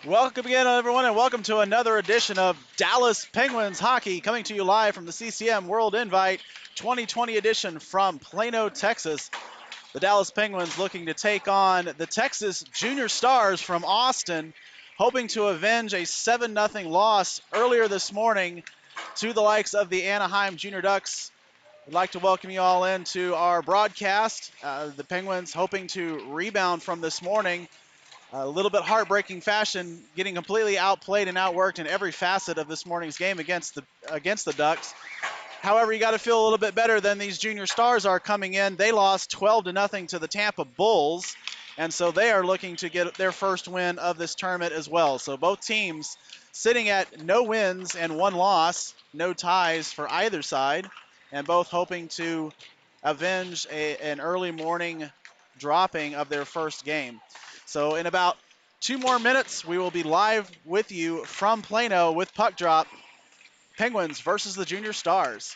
Welcome again, everyone, and welcome to another edition of Dallas Penguins Hockey, coming to you live from the CCM World Invite 2020 edition from Plano, Texas. The Dallas Penguins looking to take on the Texas Junior Stars from Austin, hoping to avenge a 7-0 loss earlier this morning to the likes of the Anaheim Junior Ducks. We'd like to welcome you all into our broadcast. The Penguins hoping to rebound from this morning. A little bit heartbreaking fashion, getting completely outplayed and outworked in every facet of this morning's game against the Ducks. However, you got to feel a little bit better than these Junior Stars are coming in. They lost 12-0 to the Tampa Bulls, and so they are looking to get their first win of this tournament as well. So both teams sitting at no wins and one loss, no ties for either side, and both hoping to avenge an early morning dropping of their first game. So in about 2 more minutes, we will be live with you from Plano with Puck Drop. Penguins versus the Junior Stars.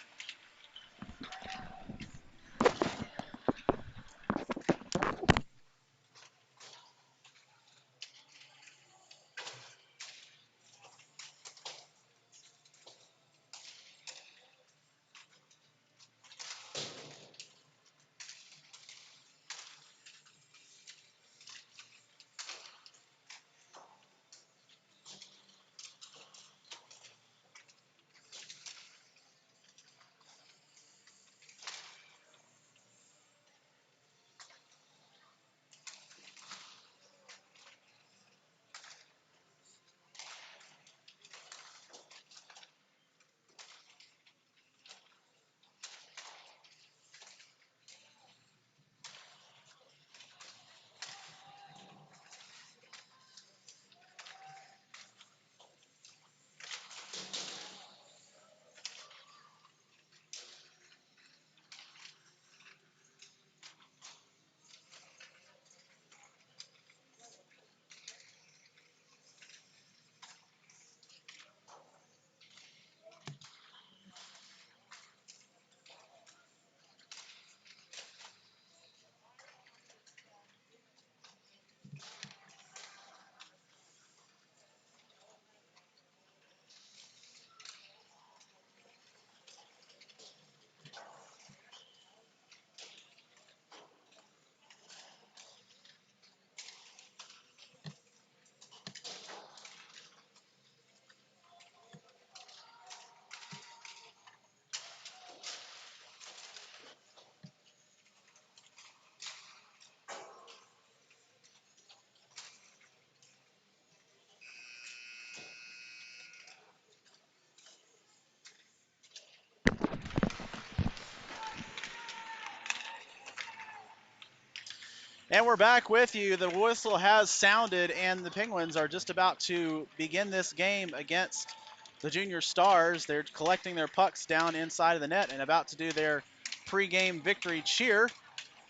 And we're back with you. The whistle has sounded, and the Penguins are just about to begin this game against the Junior Stars. They're collecting their pucks down inside of the net and about to do their pregame victory cheer,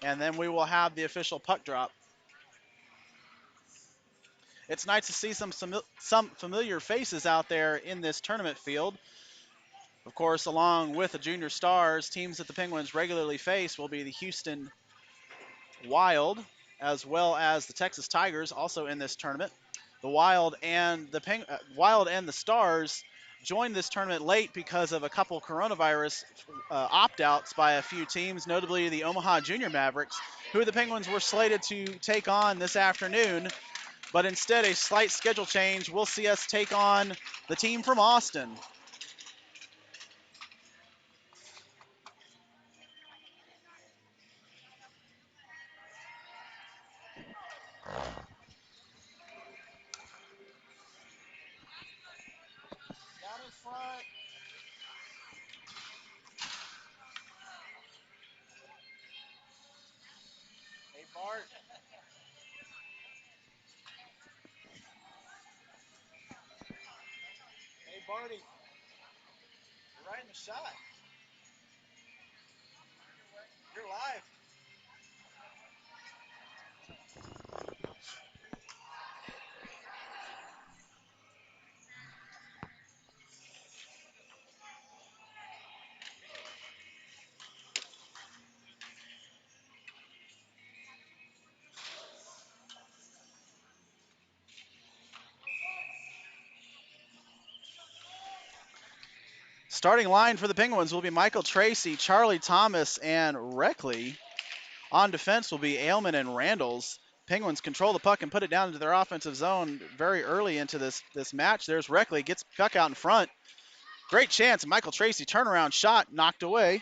and then we will have the official puck drop. It's nice to see some familiar faces out there in this tournament field. Of course, along with the Junior Stars, teams that the Penguins regularly face will be the Houston Wild, as well as the Texas Tigers, also in this tournament. The Wild and the Stars joined this tournament late because of a couple coronavirus opt-outs by a few teams, notably the Omaha Jr Mavericks, who the Penguins were slated to take on this afternoon. But instead, a slight schedule change will see us take on the team from Austin. Down in front. Hey, Bart. Hey, Barty. You're right in the shot. You're live. Starting line for the Penguins will be Michael Tracy, Charlie Thomas, and Reckley. On defense will be Ailman and Randalls. Penguins control the puck and put it down into their offensive zone very early into this match. There's Reckley, gets puck out in front. Great chance. Michael Tracy, turnaround shot, knocked away.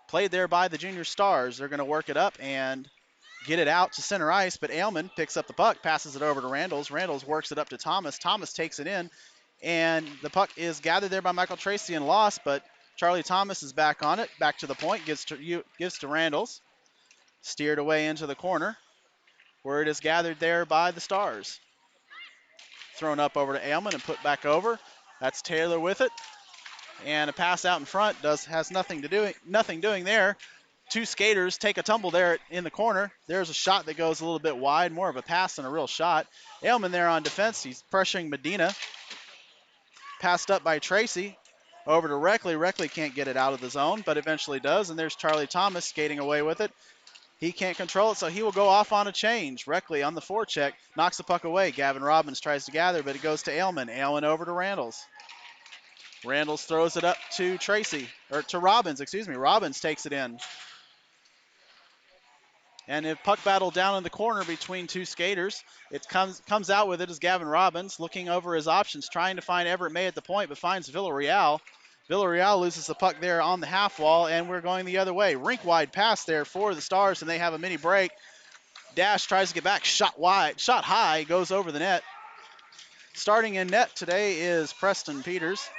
Played there by the Junior Stars. They're going to work it up and get it out to center ice, but Ailman picks up the puck, passes it over to Randalls. Randalls works it up to Thomas. Thomas takes it in, and the puck is gathered there by Michael Tracy and lost, but Charlie Thomas is back on it, back to the point, gives to Randalls. Steered away into the corner, where it is gathered there by the Stars. Thrown up over to Ailman and put back over. That's Taylor with it. And a pass out in front has nothing doing there. Two skaters take a tumble there in the corner. There's a shot that goes a little bit wide, more of a pass than a real shot. Ailman there on defense. He's pressuring Medina. Passed up by Tracy. Over to Reckley. Reckley can't get it out of the zone, but eventually does. And there's Charlie Thomas skating away with it. He can't control it, so he will go off on a change. Reckley on the forecheck, knocks the puck away. Gavin Robbins tries to gather, but it goes to Ailman. Ailman over to Randalls. Randalls throws it up to Robbins, Robbins takes it in. And a puck battle down in the corner between two skaters. It comes out with it as Gavin Robbins looking over his options, trying to find Everett May at the point, but finds Villarreal. Villarreal loses the puck there on the half wall, and we're going the other way. Rink wide pass there for the Stars, and they have a mini break. Dash tries to get back, shot high, goes over the net. Starting in net today is Preston Peters,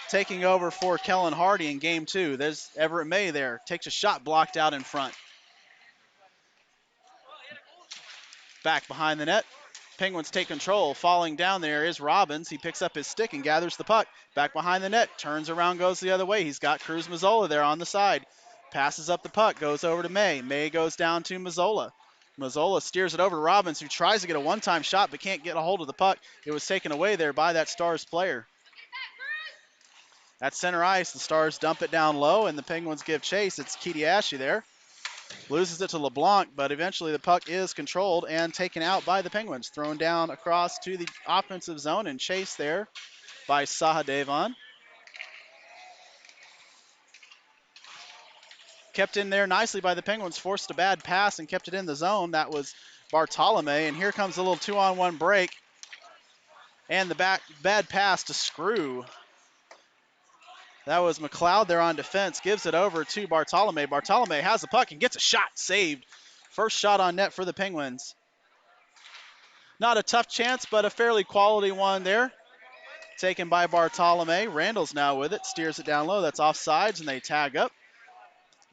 taking over for Kellen Hardy in game 2. There's Everett May there, takes a shot blocked out in front. Back behind the net, Penguins take control. Falling down there is Robbins. He picks up his stick and gathers the puck. Back behind the net, turns around, goes the other way. He's got Cruz Mazzola there on the side. Passes up the puck, goes over to May. May goes down to Mazzola. Mazzola steers it over to Robbins, who tries to get a one-time shot but can't get a hold of the puck. It was taken away there by that Stars player. At center ice, the Stars dump it down low, and the Penguins give chase. It's Kitiashi there. Loses it to LeBlanc, but eventually the puck is controlled and taken out by the Penguins. Thrown down across to the offensive zone and chased there by Sahadevan. Kept in there nicely by the Penguins. Forced a bad pass and kept it in the zone. That was Bartolome, and here comes a little 2-on-1 break. And the bad pass to Screw. That was McLeod there on defense. Gives it over to Bartolome. Bartolome has the puck and gets a shot saved. First shot on net for the Penguins. Not a tough chance, but a fairly quality one there. Taken by Bartolome. Randall's now with it. Steers it down low. That's offsides, and they tag up.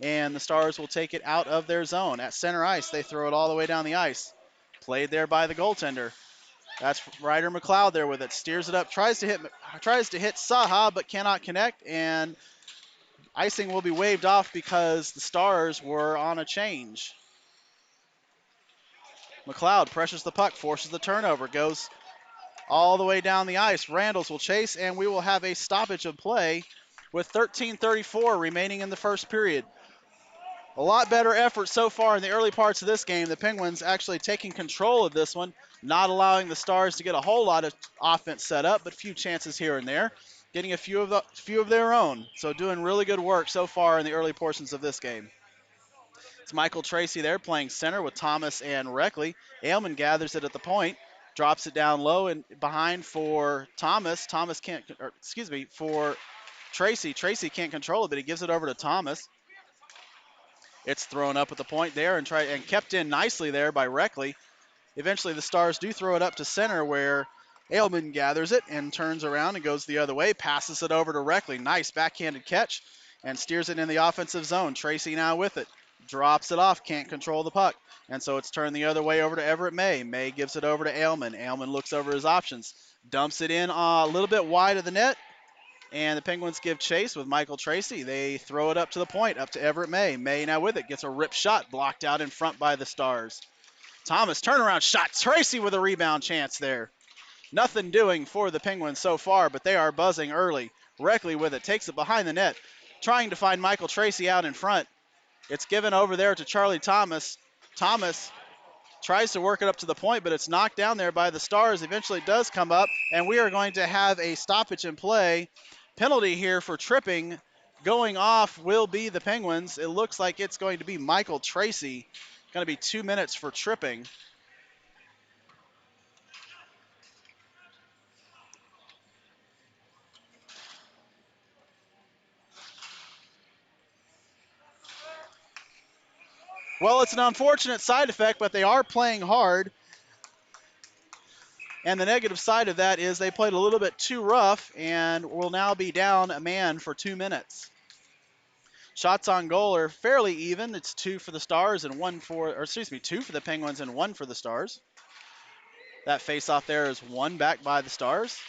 And the Stars will take it out of their zone. At center ice, they throw it all the way down the ice. Played there by the goaltender. That's Ryder McLeod there with it. Steers it up, tries to hit Saha, but cannot connect, and icing will be waved off because the Stars were on a change. McLeod pressures the puck, forces the turnover, goes all the way down the ice. Randalls will chase, and we will have a stoppage of play with 13:34 remaining in the first period. A lot better effort so far in the early parts of this game. The Penguins actually taking control of this one, not allowing the Stars to get a whole lot of offense set up, but few chances here and there, getting a few of their own. So doing really good work so far in the early portions of this game. It's Michael Tracy there playing center with Thomas and Reckley. Ailman gathers it at the point, drops it down low and behind for Thomas. For Tracy. Tracy can't control it, but he gives it over to Thomas. It's thrown up at the point there and kept in nicely there by Reckley. Eventually the Stars do throw it up to center where Ailman gathers it and turns around and goes the other way, passes it over to Reckley. Nice backhanded catch and steers it in the offensive zone. Tracy now with it. Drops it off, can't control the puck. And so it's turned the other way over to Everett May. May gives it over to Ailman. Ailman looks over his options. Dumps it in a little bit wide of the net. And the Penguins give chase with Michael Tracy. They throw it up to the point, up to Everett May. May now with it, gets a rip shot, blocked out in front by the Stars. Thomas, turnaround shot. Tracy with a rebound chance there. Nothing doing for the Penguins so far, but they are buzzing early. Reckley with it, takes it behind the net, trying to find Michael Tracy out in front. It's given over there to Charlie Thomas. Thomas tries to work it up to the point, but it's knocked down there by the Stars. Eventually it does come up, and we are going to have a stoppage in play. penalty here for tripping. Going off will be the Penguins. It looks like it's going to be Michael Tracy. Going to be 2 minutes for tripping. Well, it's an unfortunate side effect, but they are playing hard. And the negative side of that is they played a little bit too rough and will now be down a man for 2 minutes. Shots on goal are fairly even. It's 2 for the Stars and 2 for the Penguins and 1 for the Stars. That face-off there is won back by the Stars.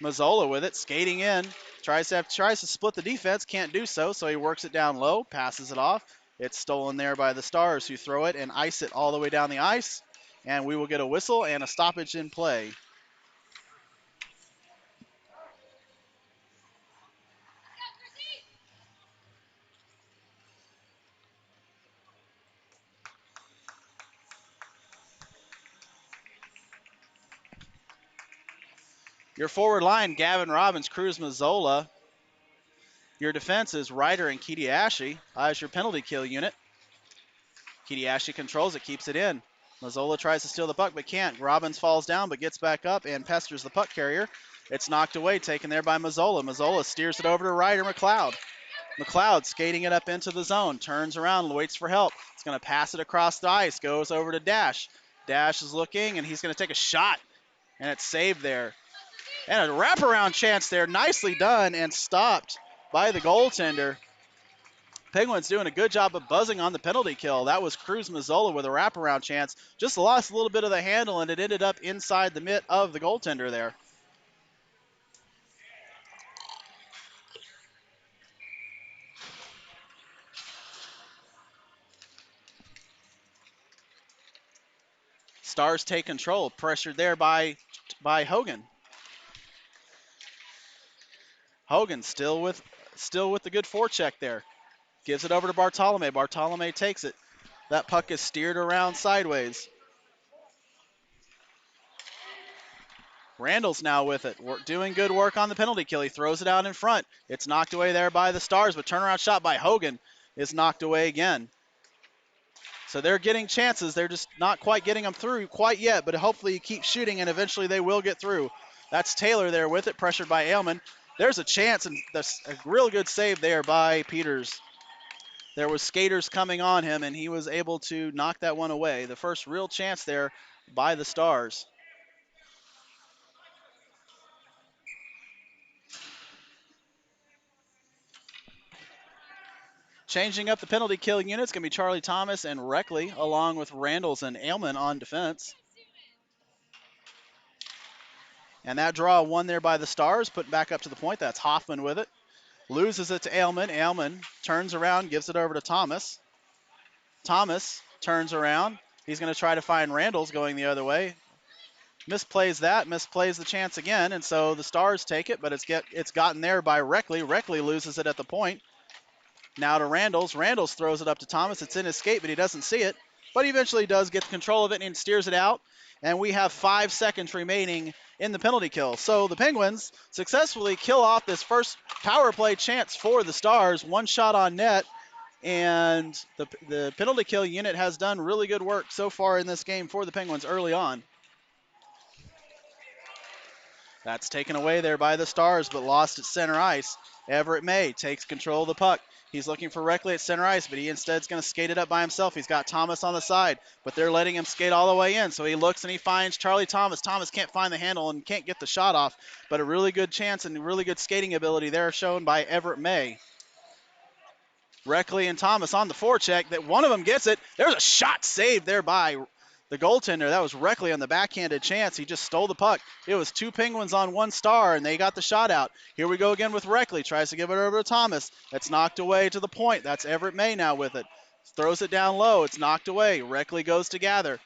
Mazzola with it, skating in, tries to split the defense, can't do so, so he works it down low, passes it off. It's stolen there by the Stars, who throw it and ice it all the way down the ice, and we will get a whistle and a stoppage in play. Your forward line, Gavin Robbins, Cruz Mazzola. Your defense is Ryder and Kitiashi as your penalty kill unit. Kitiashi controls it, keeps it in. Mazzola tries to steal the puck but can't. Robbins falls down but gets back up and pesters the puck carrier. It's knocked away, taken there by Mazzola. Mazzola steers it over to Ryder McLeod. McLeod skating it up into the zone, turns around, waits for help. It's going to pass it across the ice, goes over to Dash. Dash is looking, and he's going to take a shot, and it's saved there. And a wraparound chance there, nicely done and stopped by the goaltender. Penguins doing a good job of buzzing on the penalty kill. That was Cruz Mazzola with a wraparound chance. Just lost a little bit of the handle, and it ended up inside the mitt of the goaltender there. Stars take control, pressured there by Hogan. Hogan still with the good forecheck there. Gives it over to Bartolome. Bartolome takes it. That puck is steered around sideways. Randall's now with it. Doing good work on the penalty kill. He throws it out in front. It's knocked away there by the Stars, but turnaround shot by Hogan is knocked away again. So they're getting chances. They're just not quite getting them through quite yet, but hopefully you keep shooting and eventually they will get through. That's Taylor there with it, pressured by Ailman. There's a chance, and that's a real good save there by Peters. There was skaters coming on him, and he was able to knock that one away. The first real chance there by the Stars. Changing up the penalty kill units, going to be Charlie Thomas and Reckley, along with Randalls and Ailman on defense. And that draw won there by the Stars, put back up to the point. That's Hoffman with it. Loses it to Ailman. Ailman turns around, gives it over to Thomas. Thomas turns around. He's going to try to find Randalls going the other way. Misplays that, misplays the chance again, and so the Stars take it, but it's gotten there by Reckley. Reckley loses it at the point. Now to Randalls. Randalls throws it up to Thomas. It's in his skate, but he doesn't see it. But he eventually does get control of it and steers it out. And we have 5 seconds remaining in the penalty kill. So the Penguins successfully kill off this first power play chance for the Stars. 1 shot on net. And the penalty kill unit has done really good work so far in this game for the Penguins early on. That's taken away there by the Stars, but lost at center ice. Everett May takes control of the puck. He's looking for Reckley at center ice, but he instead is going to skate it up by himself. He's got Thomas on the side, but they're letting him skate all the way in. So he looks and he finds Charlie Thomas. Thomas can't find the handle and can't get the shot off, but a really good chance and really good skating ability there shown by Everett May. Reckley and Thomas on the forecheck. That one of them gets it. There's a shot saved there by the goaltender. That was Reckley on the backhanded chance. He just stole the puck. It was 2 Penguins on 1 Star, and they got the shot out. Here we go again with Reckley. Tries to give it over to Thomas. That's knocked away to the point. That's Everett May now with it. Throws it down low. It's knocked away. Reckley goes to gather.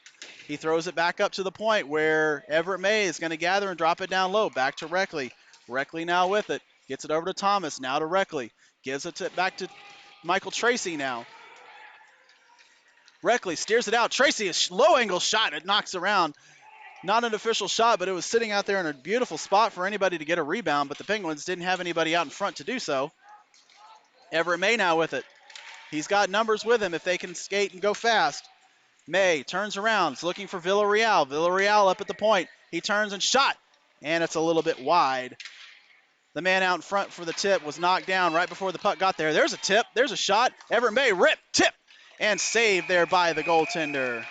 He throws it back up to the point where Everett May is going to gather and drop it down low. Back to Reckley. Reckley now with it. Gets it over to Thomas. Now to Reckley. Gives it back to Michael Tracy now. Reckley steers it out. Tracy, a low angle shot. It knocks around Not an official shot, but it was sitting out there in a beautiful spot for anybody to get a rebound, but the Penguins didn't have anybody out in front to do so. Everett May now with it. He's got numbers with him if they can skate and go fast. May turns around, is looking for Villarreal. Villarreal up at the point. He turns and shot, and it's a little bit wide. The man out in front for the tip was knocked down right before the puck got there. There's a tip. There's a shot. Everett May rip, tip, and saved there by the goaltender.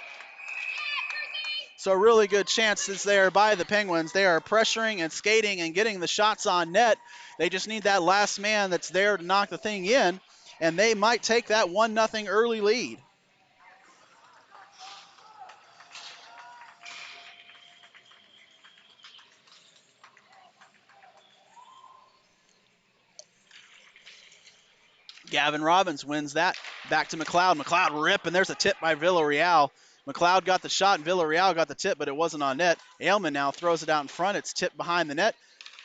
So really good chances there by the Penguins. They are pressuring and skating and getting the shots on net. They just need that last man that's there to knock the thing in, and they might take that 1-0 early lead. Gavin Robbins wins that. Back to McLeod. McLeod rip, and there's a tip by Villarreal. McLeod got the shot, and Villarreal got the tip, but it wasn't on net. Aylman now throws it out in front. It's tipped behind the net,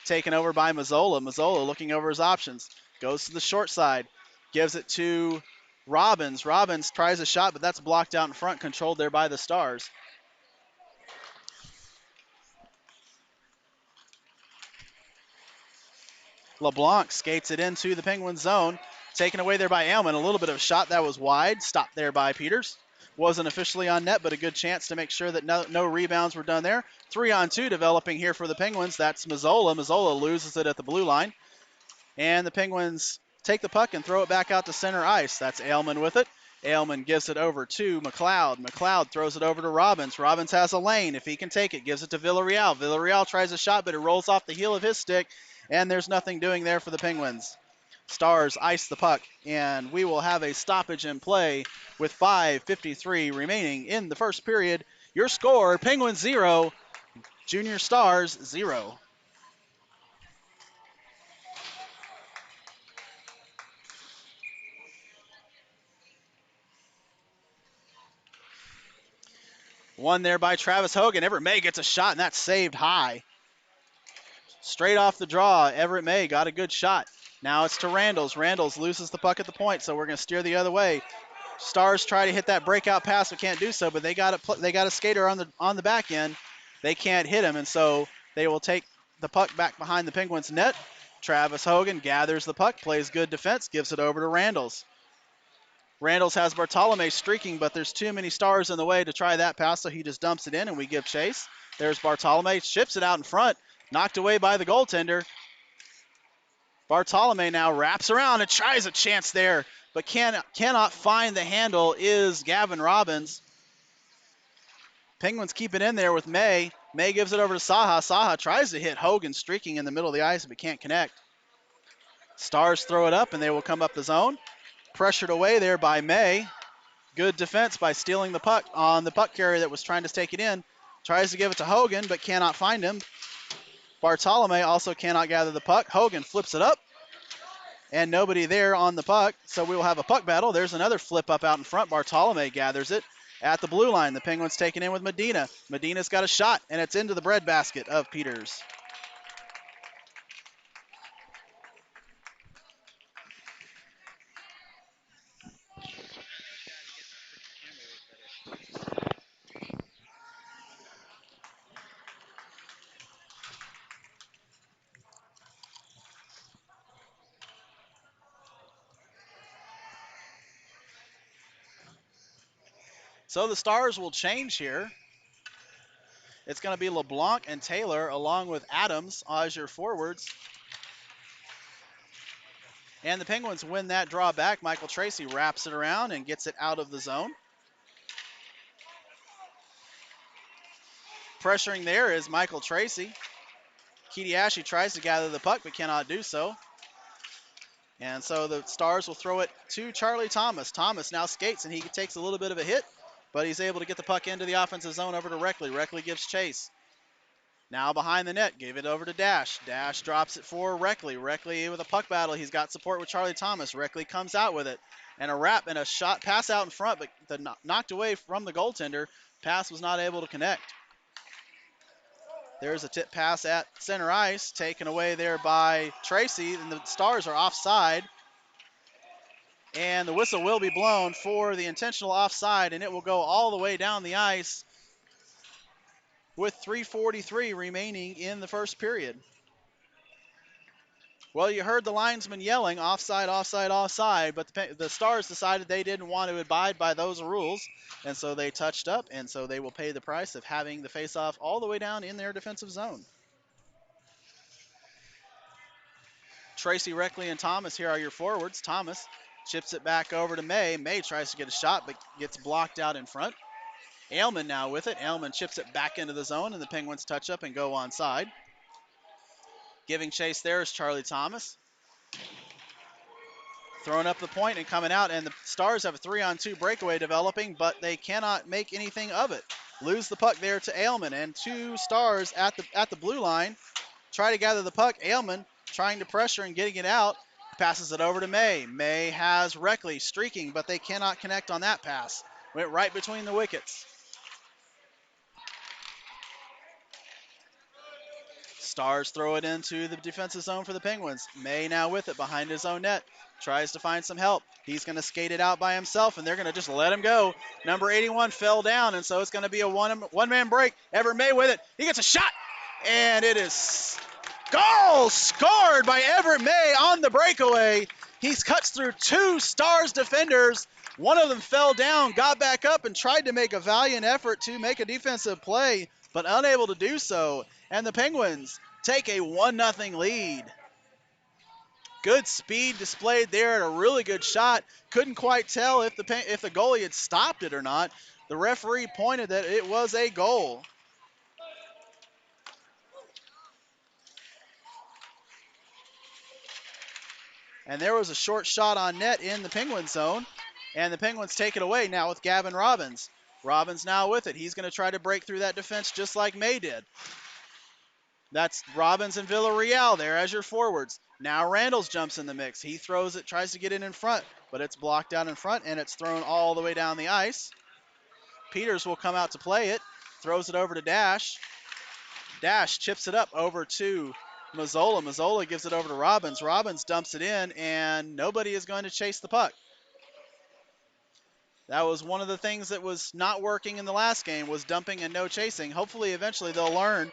taken over by Mazzola. Mazzola looking over his options. Goes to the short side. Gives it to Robbins. Robbins tries a shot, but that's blocked out in front, controlled there by the Stars. LeBlanc skates it into the Penguins zone. Taken away there by Aylman. A little bit of a shot that was wide. Stopped there by Peters. Wasn't officially on net, but a good chance to make sure that no rebounds were done there. 3-on-2 developing here for the Penguins. That's Mazzola. Mazzola loses it at the blue line. And the Penguins take the puck and throw it back out to center ice. That's Aylman with it. Aylman gives it over to McLeod. McLeod throws it over to Robbins. Robbins has a lane. If he can take it, gives it to Villarreal. Villarreal tries a shot, but it rolls off the heel of his stick, and there's nothing doing there for the Penguins. Stars ice the puck, and we will have a stoppage in play with 5:53 remaining in the first period. Your score, Penguins 0, Junior Stars 0. One there by Travis Hogan. Everett May gets a shot, and that's saved high. Straight off the draw, Everett May got a good shot. Now it's to Randalls. Randalls loses the puck at the point, so we're going to steer the other way. Stars try to hit that breakout pass, but can't do so. But they got a skater on the back end. They can't hit him, and so they will take the puck back behind the Penguins' net. Travis Hogan gathers the puck, plays good defense, gives it over to Randalls. Randalls has Bartolome streaking, but there's too many Stars in the way to try that pass, so he just dumps it in, and we give chase. There's Bartolome, ships it out in front, knocked away by the goaltender. Bartolome now wraps around and tries a chance there, but cannot find the handle is Gavin Robbins. Penguins keep it in there with May. May gives it over to Saha. Saha tries to hit Hogan streaking in the middle of the ice, but can't connect. Stars throw it up, and they will come up the zone. Pressured away there by May. Good defense by stealing the puck on the puck carrier that was trying to take it in. Tries to give it to Hogan, but cannot find him. Bartolome also cannot gather the puck. Hogan flips it up, and nobody there on the puck, so we will have a puck battle. There's another flip up out in front. Bartolome gathers it at the blue line. The Penguins taking in with Medina. Medina's got a shot, and it's into the breadbasket of Peters. So the Stars will change here. It's going to be LeBlanc and Taylor along with Adams as your forwards. And the Penguins win that draw back. Michael Tracy wraps it around and gets it out of the zone. Pressuring there is Michael Tracy. Kidiashi tries to gather the puck but cannot do so. And so the Stars will throw it to Charlie Thomas. Thomas now skates, and he takes a little bit of a hit, but he's able to get the puck into the offensive zone over to Reckley. Reckley gives chase. Now behind the net, gave it over to Dash. Dash drops it for Reckley. Reckley with a puck battle. He's got support with Charlie Thomas. Reckley comes out with it. And a wrap and a shot pass out in front, but knocked away from the goaltender. Pass was not able to connect. There's a tip pass at center ice, taken away there by Tracy, and the Stars are offside. And the whistle will be blown for the intentional offside, and it will go all the way down the ice with 3:43 remaining in the first period. Well, you heard the linesman yelling, offside, offside, offside, but the Stars decided they didn't want to abide by those rules, and so they touched up, and so they will pay the price of having the faceoff all the way down in their defensive zone. Tracy, Reckley, and Thomas here are your forwards. Thomas chips it back over to May. May tries to get a shot, but gets blocked out in front. Ailman now with it. Ailman chips it back into the zone, and the Penguins touch up and go onside. Giving chase there is Charlie Thomas. Throwing up the point and coming out, and the Stars have a 3-on-2 breakaway developing, but they cannot make anything of it. Lose the puck there to Ailman, and two Stars at the blue line try to gather the puck. Ailman trying to pressure and getting it out. Passes it over to May. May has Reckley streaking, but they cannot connect on that pass. Went right between the wickets. Stars throw it into the defensive zone for the Penguins. May now with it behind his own net. Tries to find some help. He's going to skate it out by himself, and they're going to just let him go. Number 81 fell down, and so it's going to be a one-man break. Everett May with it. He gets a shot, and it is goal scored by Everett May on the breakaway. He cuts through two Stars defenders. One of them fell down, got back up, and tried to make a valiant effort to make a defensive play, but unable to do so. And the Penguins take a 1-0 lead. Good speed displayed there and a really good shot. Couldn't quite tell if the goalie had stopped it or not. The referee pointed that it was a goal. And there was a short shot on net in the Penguin zone. And the Penguins take it away now with Gavin Robbins. Robbins now with it. He's going to try to break through that defense just like May did. That's Robbins and Villarreal there as your forwards. Now Randalls jumps in the mix. He throws it, tries to get it in front, but it's blocked out in front, and it's thrown all the way down the ice. Peters will come out to play it. Throws it over to Dash. Dash chips it up over to Mazzola. Mazzola gives it over to Robbins. Robbins dumps it in, and nobody is going to chase the puck. That was one of the things that was not working in the last game, was dumping and no chasing. Hopefully, eventually, they'll learn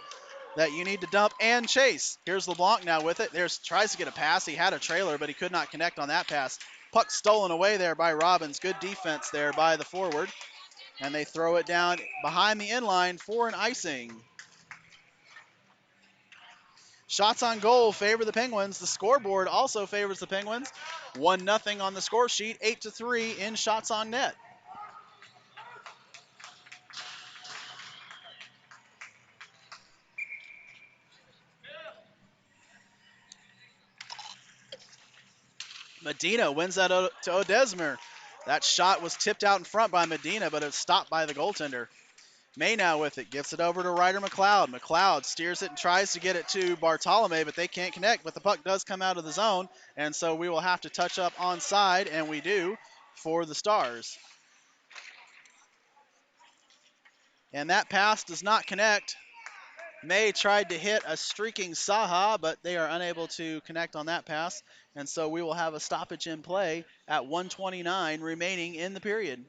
that you need to dump and chase. Here's LeBlanc now with it. Tries to get a pass. He had a trailer, but he could not connect on that pass. Puck stolen away there by Robbins. Good defense there by the forward. And they throw it down behind the inline for an icing. Shots on goal favor the Penguins. The scoreboard also favors the Penguins. 1-0 on the score sheet. 8-3 in shots on net. Medina wins that to Odesmer. That shot was tipped out in front by Medina, but it's stopped by the goaltender. May now with it, gives it over to Ryder McLeod. McLeod steers it and tries to get it to Bartolome, but they can't connect. But the puck does come out of the zone, and so we will have to touch up onside, and we do for the Stars. And that pass does not connect. May tried to hit a streaking Saha, but they are unable to connect on that pass. And so we will have a stoppage in play at 1:29 remaining in the period.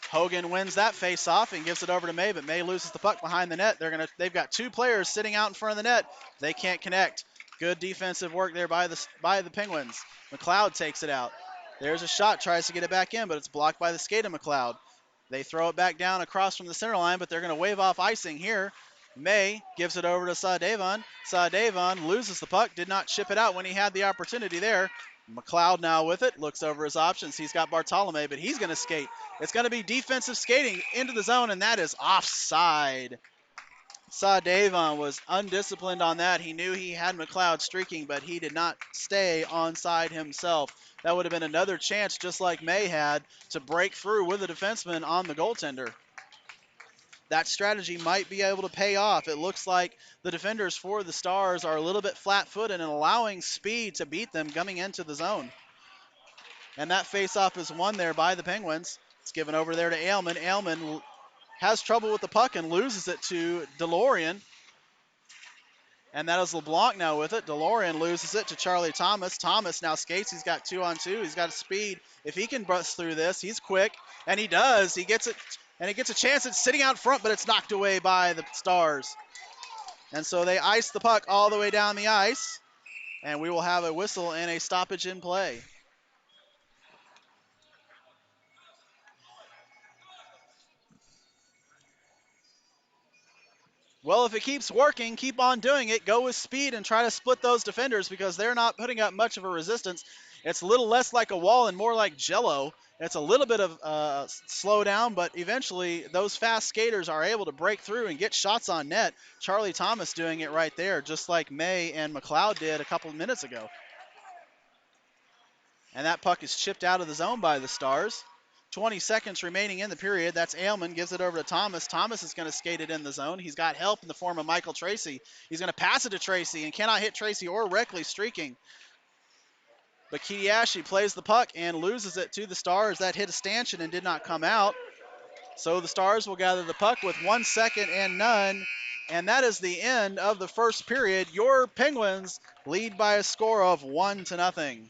Hogan wins that face-off and gives it over to May, but May loses the puck behind the net. They've got two players sitting out in front of the net. They can't connect. Good defensive work there by the Penguins. McLeod takes it out. There's a shot, tries to get it back in, but it's blocked by the skate of McLeod. They throw it back down across from the center line, but they're going to wave off icing here. May gives it over to Sahdevan. Sahdevan loses the puck, did not chip it out when he had the opportunity there. McLeod now with it, looks over his options. He's got Bartolome, but he's going to skate. It's going to be defensive skating into the zone, and that is offside. Sahdevan was undisciplined on that. He knew he had McLeod streaking, but he did not stay onside himself. That would have been another chance, just like May had, to break through with a defenseman on the goaltender. That strategy might be able to pay off. It looks like the defenders for the Stars are a little bit flat-footed and allowing speed to beat them coming into the zone. And that face-off is won there by the Penguins. It's given over there to Ailman. Ailman has trouble with the puck and loses it to DeLorean. And that is LeBlanc now with it. DeLorean loses it to Charlie Thomas. Thomas now skates. He's got 2-on-2. He's got speed. If he can bust through this, he's quick. And he does. He gets it, and he gets a chance. It's sitting out front, but it's knocked away by the Stars. And so they ice the puck all the way down the ice. And we will have a whistle and a stoppage in play. Well, if it keeps working, keep on doing it. Go with speed and try to split those defenders because they're not putting up much of a resistance. It's a little less like a wall and more like jello. It's a little bit of slow down, but eventually those fast skaters are able to break through and get shots on net. Charlie Thomas doing it right there, just like May and McLeod did a couple of minutes ago. And that puck is chipped out of the zone by the Stars. 20 seconds remaining in the period. That's Ailman, gives it over to Thomas. Thomas is going to skate it in the zone. He's got help in the form of Michael Tracy. He's going to pass it to Tracy and cannot hit Tracy or Reckley streaking. But Kidiashi plays the puck and loses it to the Stars. That hit a stanchion and did not come out. So the Stars will gather the puck with 1 second and none. And that is the end of the first period. Your Penguins lead by a score of 1-0.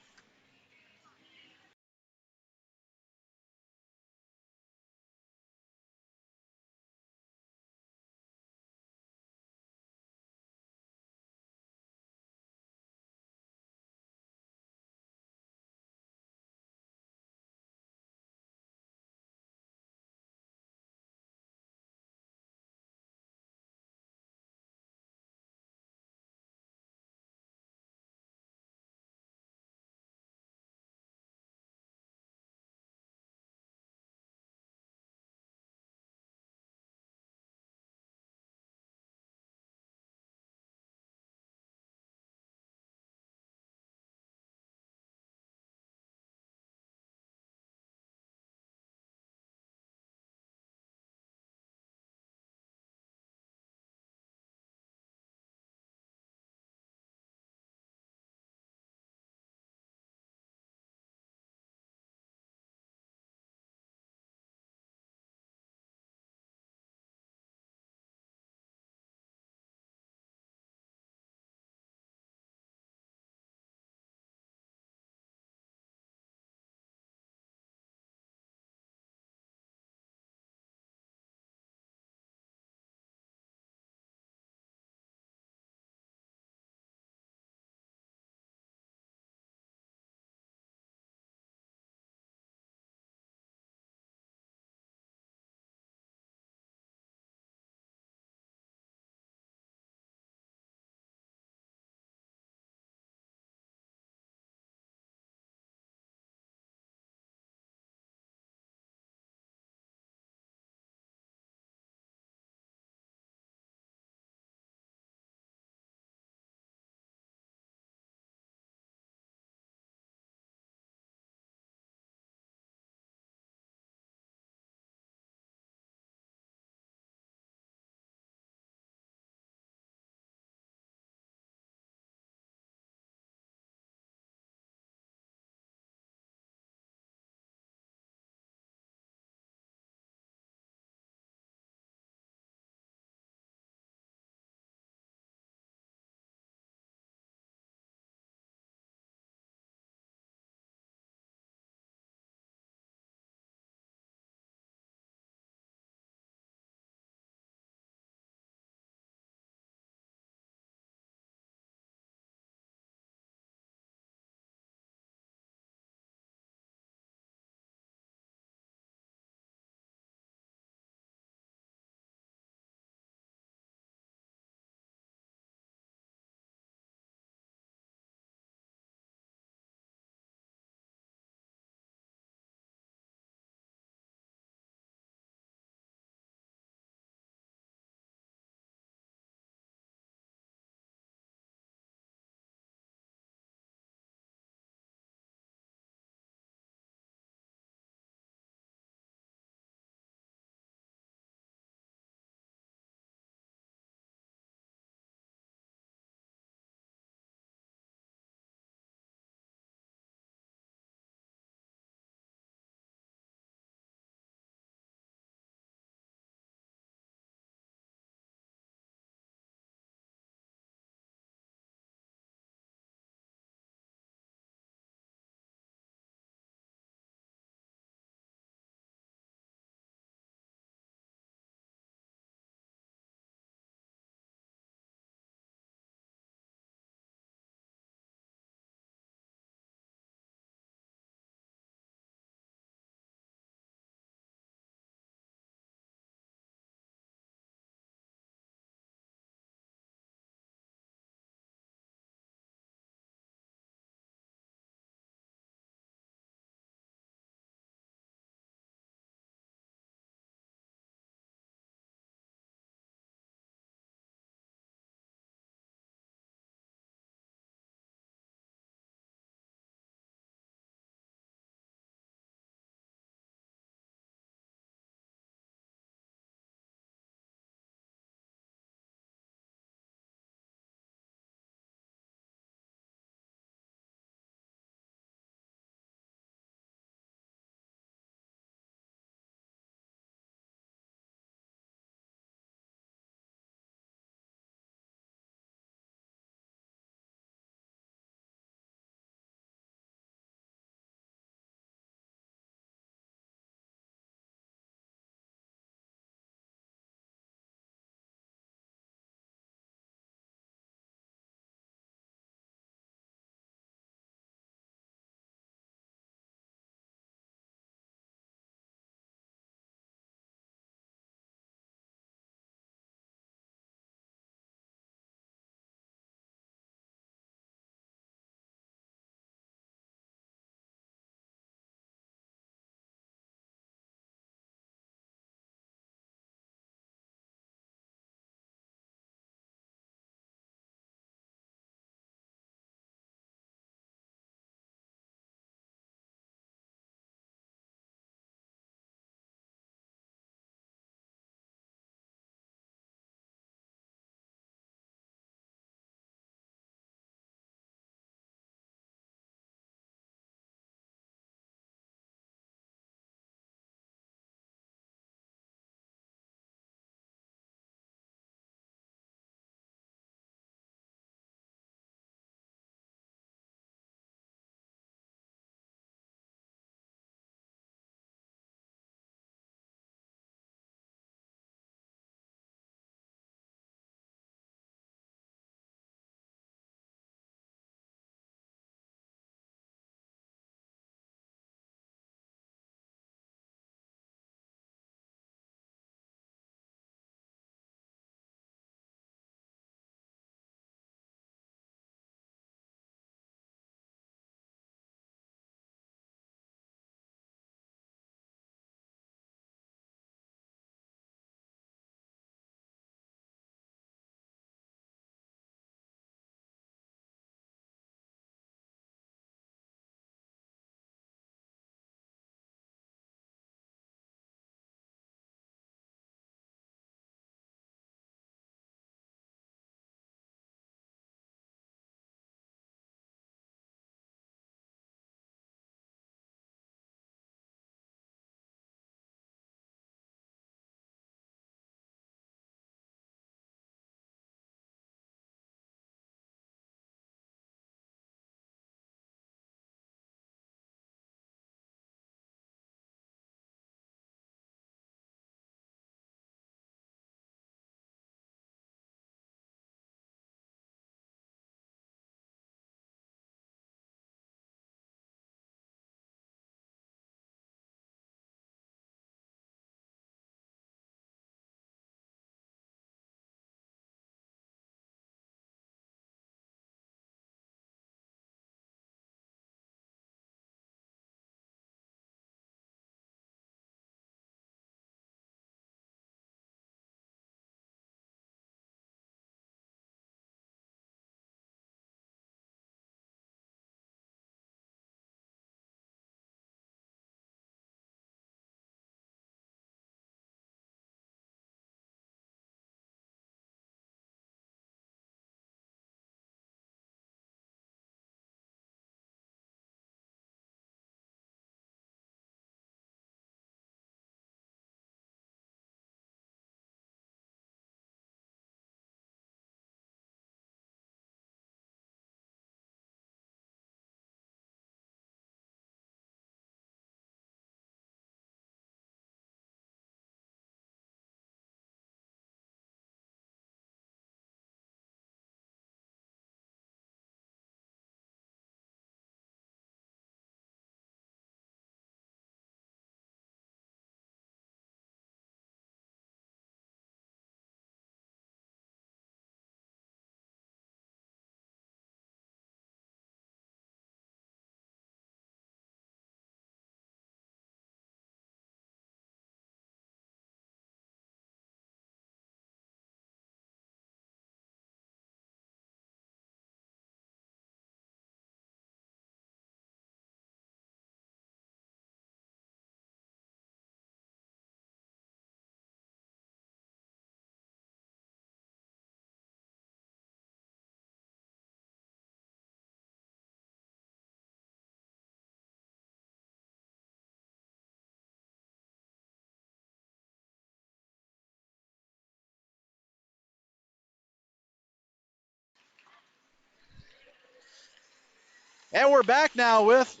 And we're back now with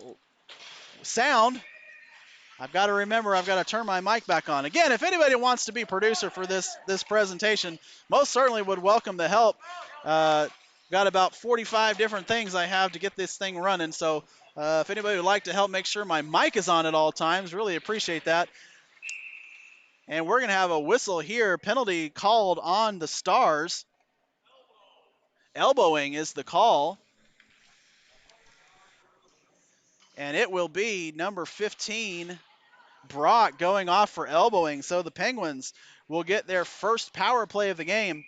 sound. I've got to remember, I've got to turn my mic back on. Again, if anybody wants to be producer for this presentation, most certainly would welcome the help. Got about 45 different things I have to get this thing running. So if anybody would like to help make sure my mic is on at all times, really appreciate that. And we're going to have a whistle here. Penalty called on the Stars. Elbowing is the call. And it will be number 15, Brock, going off for elbowing. So the Penguins will get their first power play of the game.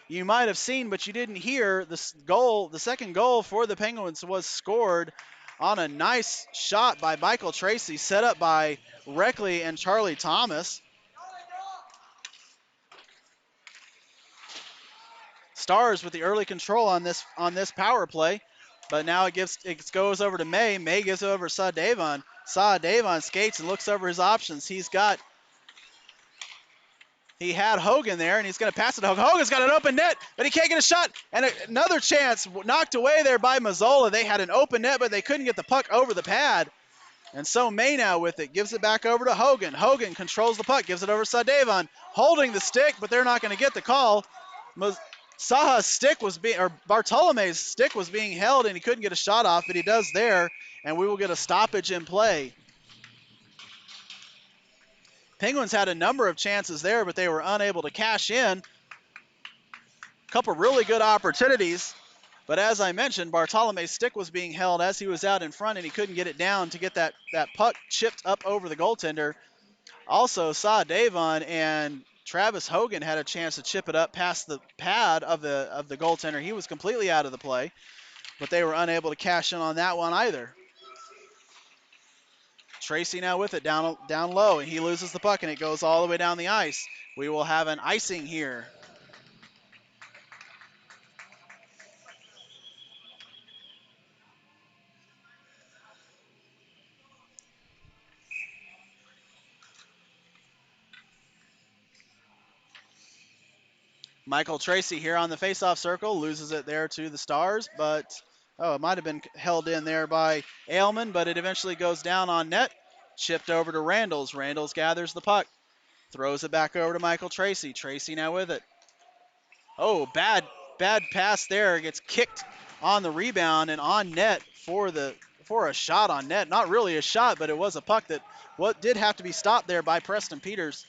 You might have seen, but you didn't hear, this goal, the second goal for the Penguins was scored on a nice shot by Michael Tracy, set up by Reckley and Charlie Thomas. Stars with the early control on this power play, but now it goes over to May. May gives it over to Saadavon. Saadavon skates and looks over his options. He had Hogan there, and he's going to pass it to Hogan. Hogan's got an open net, but he can't get a shot. And another chance knocked away there by Mazzola. They had an open net, but they couldn't get the puck over the pad. And so May now with it, gives it back over to Hogan. Hogan controls the puck, gives it over to Saadavon, holding the stick, but they're not going to get the call. Saha's stick was Bartolome's stick was being held, and he couldn't get a shot off, but he does there, and we will get a stoppage in play. Penguins had a number of chances there, but they were unable to cash in. A couple really good opportunities, but as I mentioned, Bartolome's stick was being held as he was out in front, and he couldn't get it down to get that puck chipped up over the goaltender. Also, Saadavon and Travis Hogan had a chance to chip it up past the pad of the goaltender. He was completely out of the play, but they were unable to cash in on that one either. Tracy now with it down low, and he loses the puck, and it goes all the way down the ice. We will have an icing here. Michael Tracy here on the faceoff circle, loses it there to the Stars, but it might have been held in there by Ailman, but it eventually goes down on net. Chipped over to Randalls. Randalls gathers the puck, throws it back over to Michael Tracy. Tracy now with it. Oh, bad pass there. Gets kicked on the rebound and on net for a shot on net. Not really a shot, but it was a puck that did have to be stopped there by Preston Peters.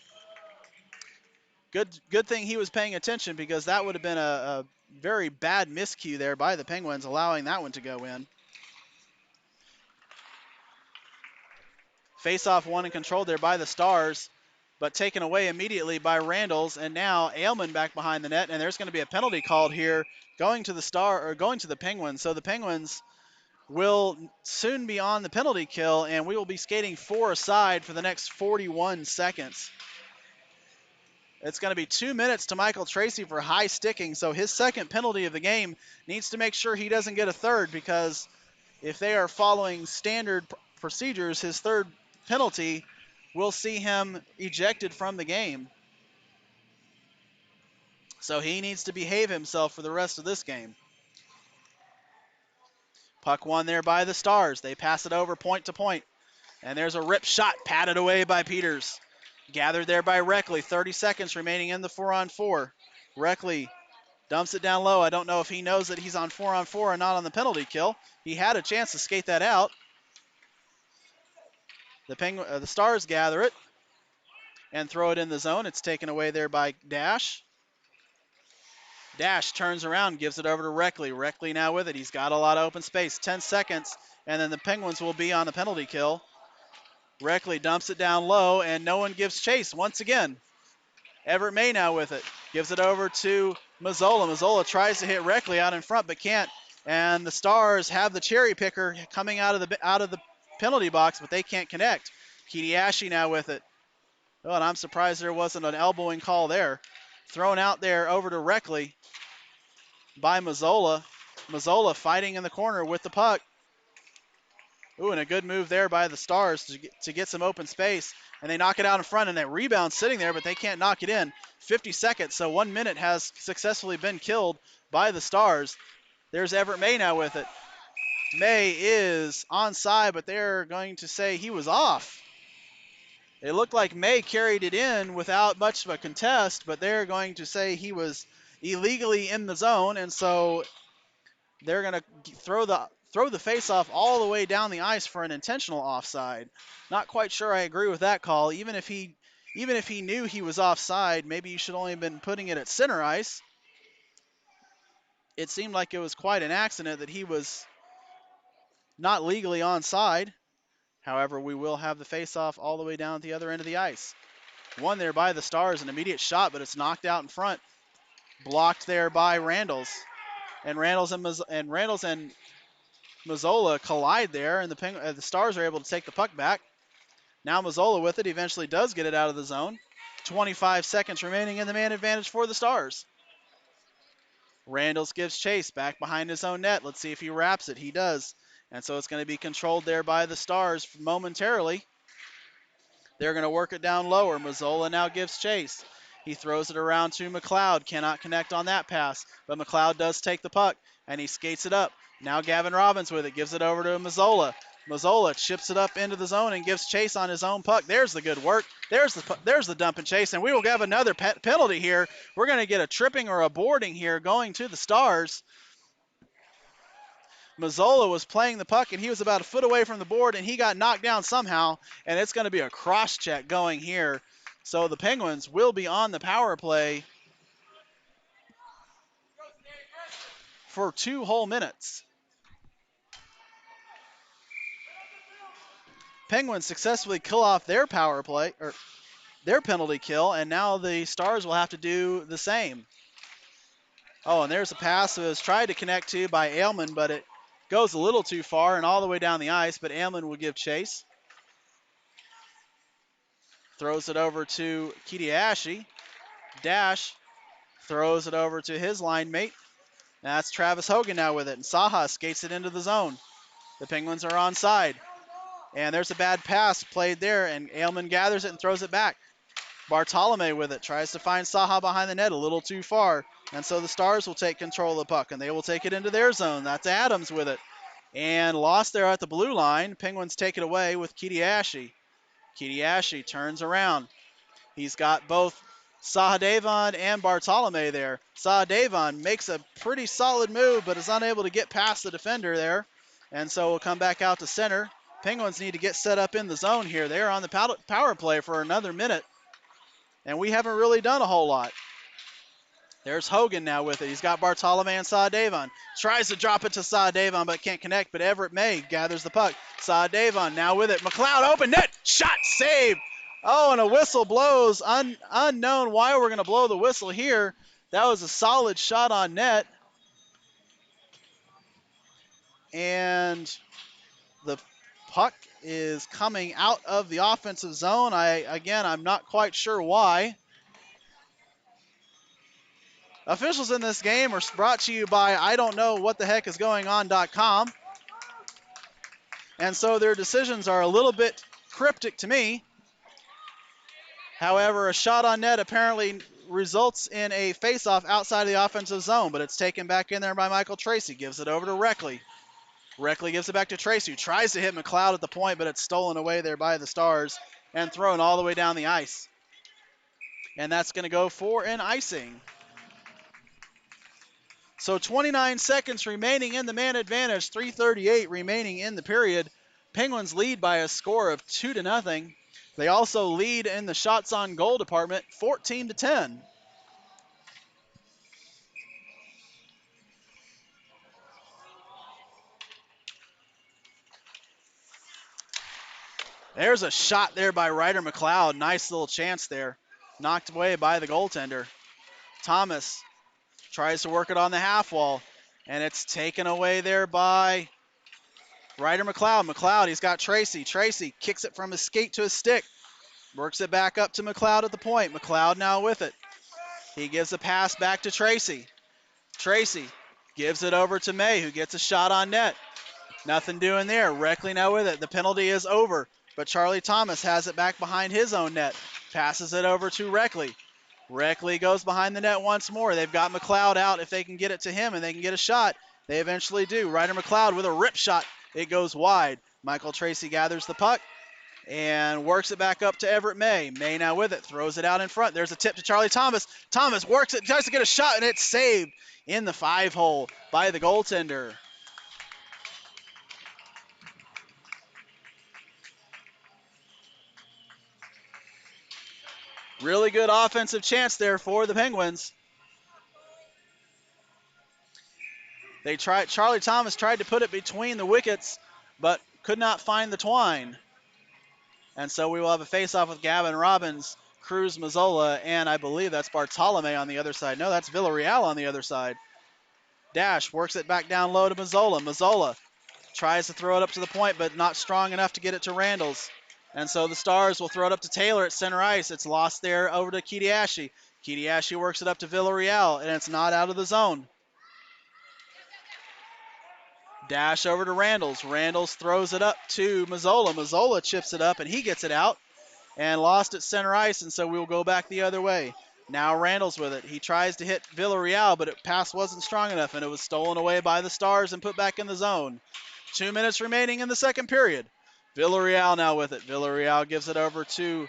Good thing he was paying attention, because that would have been a very bad miscue there by the Penguins, allowing that one to go in. Face-off won and controlled there by the Stars, but taken away immediately by Randalls, and now Ailman back behind the net, and there's going to be a penalty called here going to the Penguins. So the Penguins will soon be on the penalty kill, and we will be skating 4 aside for the next 41 seconds. It's going to be 2 minutes to Michael Tracy for high sticking, so his second penalty of the game needs to make sure he doesn't get a third, because if they are following standard procedures, his third penalty will see him ejected from the game. So he needs to behave himself for the rest of this game. Puck won there by the Stars. They pass it over point to point, and there's a rip shot patted away by Peters. Gathered there by Reckley. 30 seconds remaining in the 4-on-4. Reckley dumps it down low. I don't know if he knows that he's on 4-on-4 and not on the penalty kill. He had a chance to skate that out. The Stars gather it and throw it in the zone. It's taken away there by Dash. Dash turns around, gives it over to Reckley. Reckley now with it. He's got a lot of open space. 10 seconds, and then the Penguins will be on the penalty kill. Reckley dumps it down low, and no one gives chase once again. Everett May now with it. Gives it over to Mazzola. Mazzola tries to hit Reckley out in front, but can't. And the Stars have the cherry picker coming out of the penalty box, but they can't connect. Kidiashi now with it. Oh, and I'm surprised there wasn't an elbowing call there. Thrown out there over to Reckley by Mazzola. Mazzola fighting in the corner with the puck. Ooh, and a good move there by the Stars to get some open space. And they knock it out in front, and that rebound sitting there, but they can't knock it in. 50 seconds, so 1 minute has successfully been killed by the Stars. There's Everett May now with it. May is onside, but they're going to say he was off. It looked like May carried it in without much of a contest, but they're going to say he was illegally in the zone, and so they're going to throw the face-off all the way down the ice for an intentional offside. Not quite sure I agree with that call. Even if he knew he was offside, maybe you should only have been putting it at center ice. It seemed like it was quite an accident that he was not legally onside. However, we will have the face-off all the way down at the other end of the ice. Won there by the Stars, an immediate shot, but it's knocked out in front. Blocked there by Randalls. And Randalls and Mazzola collide there, and the Stars are able to take the puck back. Now Mazzola with it, eventually does get it out of the zone. 25 seconds remaining in the man advantage for the Stars. Randalls gives chase back behind his own net. Let's see if he wraps it. He does. And so it's going to be controlled there by the Stars momentarily. They're going to work it down lower. Mazzola now gives chase. He throws it around to McLeod. Cannot connect on that pass, but McLeod does take the puck, and he skates it up. Now Gavin Robbins with it. Gives it over to Mazzola. Mazzola chips it up into the zone and gives chase on his own puck. There's the good work. There's the dump and chase, and we will have another penalty here. We're going to get a tripping or a boarding here going to the Stars. Mazzola was playing the puck, and he was about a foot away from the board, and he got knocked down somehow, and it's going to be a cross check going here. So the Penguins will be on the power play for 2 whole minutes. Penguins successfully kill off their power play, or their penalty kill, and now the Stars will have to do the same. Oh, and there's a pass that was tried to connect to by Aylman, but it goes a little too far and all the way down the ice, but Aylman will give chase. Throws it over to Kidiashi. Dash throws it over to his line mate. That's Travis Hogan now with it, and Saha skates it into the zone. The Penguins are onside, and there's a bad pass played there, and Aylman gathers it and throws it back. Bartolome with it, tries to find Saha behind the net a little too far, and so the Stars will take control of the puck, and they will take it into their zone. That's Adams with it, and lost there at the blue line. Penguins take it away with Kidiashi. Kidiashi turns around. He's got both Sahadevon and Bartolome there. Sahadevon makes a pretty solid move, but is unable to get past the defender there, and so we'll come back out to center. Penguins need to get set up in the zone here. They're on the power play for another minute, and we haven't really done a whole lot. There's Hogan now with it. He's got Bartolome and Sahadevon. Tries to drop it to Sahadevon, but can't connect, but Everett May gathers the puck. Sahadevon now with it. McLeod open net. Shot saved. Oh, and a whistle blows. Unknown why we're going to blow the whistle here. That was a solid shot on net. And the puck is coming out of the offensive zone. I'm not quite sure why. Officials in this game are brought to you by I don't know what the heck is going on.com. And so their decisions are a little bit cryptic to me. However, a shot on net apparently results in a face-off outside of the offensive zone, but it's taken back in there by Michael Tracy. Gives it over to Reckley. Reckley gives it back to Tracy, who tries to hit McLeod at the point, but it's stolen away there by the Stars and thrown all the way down the ice. And that's going to go for an icing. So 29 seconds remaining in the man advantage, 3:38 remaining in the period. Penguins lead by a score of 2-0. They also lead in the shots on goal department, 14-10. There's a shot there by Ryder McLeod. Nice little chance there. Knocked away by the goaltender. Thomas tries to work it on the half wall, and it's taken away there by Ryder McLeod. McLeod, he's got Tracy. Tracy kicks it from his skate to his stick. Works it back up to McLeod at the point. McLeod now with it. He gives a pass back to Tracy. Tracy gives it over to May, who gets a shot on net. Nothing doing there. Reckley now with it. The penalty is over, but Charlie Thomas has it back behind his own net. Passes it over to Reckley. Reckley goes behind the net once more. They've got McLeod out if they can get it to him and they can get a shot. They eventually do. Ryder McLeod with a rip shot. It goes wide. Michael Tracy gathers the puck and works it back up to Everett May. May now with it, throws it out in front. There's a tip to Charlie Thomas. Thomas works it, tries to get a shot, and it's saved in the 5-hole by the goaltender. Really good offensive chance there for the Penguins. Charlie Thomas tried to put it between the wickets, but could not find the twine. And so we will have a face-off with Gavin Robbins, Cruz Mazzola, and I believe that's Bartolome on the other side. No, that's Villarreal on the other side. Dash works it back down low to Mazzola. Mazzola tries to throw it up to the point, but not strong enough to get it to Randalls. And so the Stars will throw it up to Taylor at center ice. It's lost there over to Kidiashi. Kidiashi works it up to Villarreal, and it's not out of the zone. Dash over to Randalls. Randalls throws it up to Mazzola. Mazzola chips it up, and he gets it out and lost at center ice, and so we will go back the other way. Now Randalls with it. He tries to hit Villarreal, but it pass wasn't strong enough, and it was stolen away by the Stars and put back in the zone. 2 minutes remaining in the second period. Villarreal now with it. Villarreal gives it over to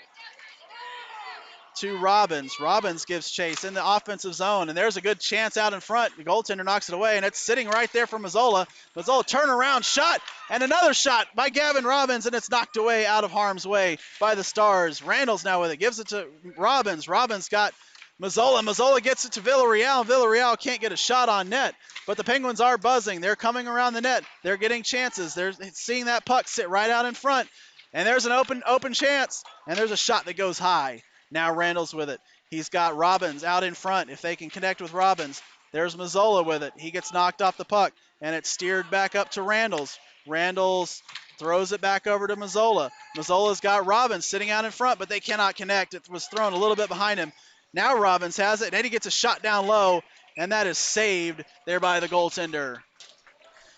Robbins. Robbins gives chase in the offensive zone, and there's a good chance out in front. The goaltender knocks it away, and it's sitting right there for Mazzola. Mazzola turnaround shot, and another shot by Gavin Robbins, and it's knocked away out of harm's way by the Stars. Randall's now with it, gives it to Robbins. Robbins got Mazzola. Mazzola gets it to Villarreal. Villarreal can't get a shot on net, but the Penguins are buzzing. They're coming around the net. They're getting chances. They're seeing that puck sit right out in front, and there's an open chance, and there's a shot that goes high. Now Randall's with it. He's got Robbins out in front. If they can connect with Robbins, there's Mazzola with it. He gets knocked off the puck, and it's steered back up to Randall's. Randall's throws it back over to Mazzola. Mazzola's got Robbins sitting out in front, but they cannot connect. It was thrown a little bit behind him. Now Robbins has it, and then he gets a shot down low, and that is saved there by the goaltender.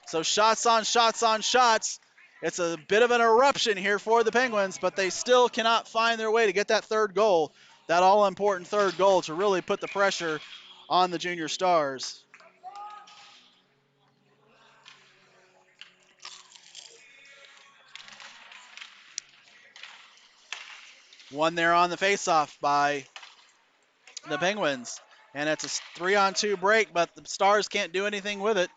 So shots on shots on shots. It's a bit of an eruption here for the Penguins, but they still cannot find their way to get that third goal, that all-important third goal to really put the pressure on the Junior Stars. One there on the faceoff by the Penguins, and it's a 3-on-2 break, but the Stars can't do anything with it.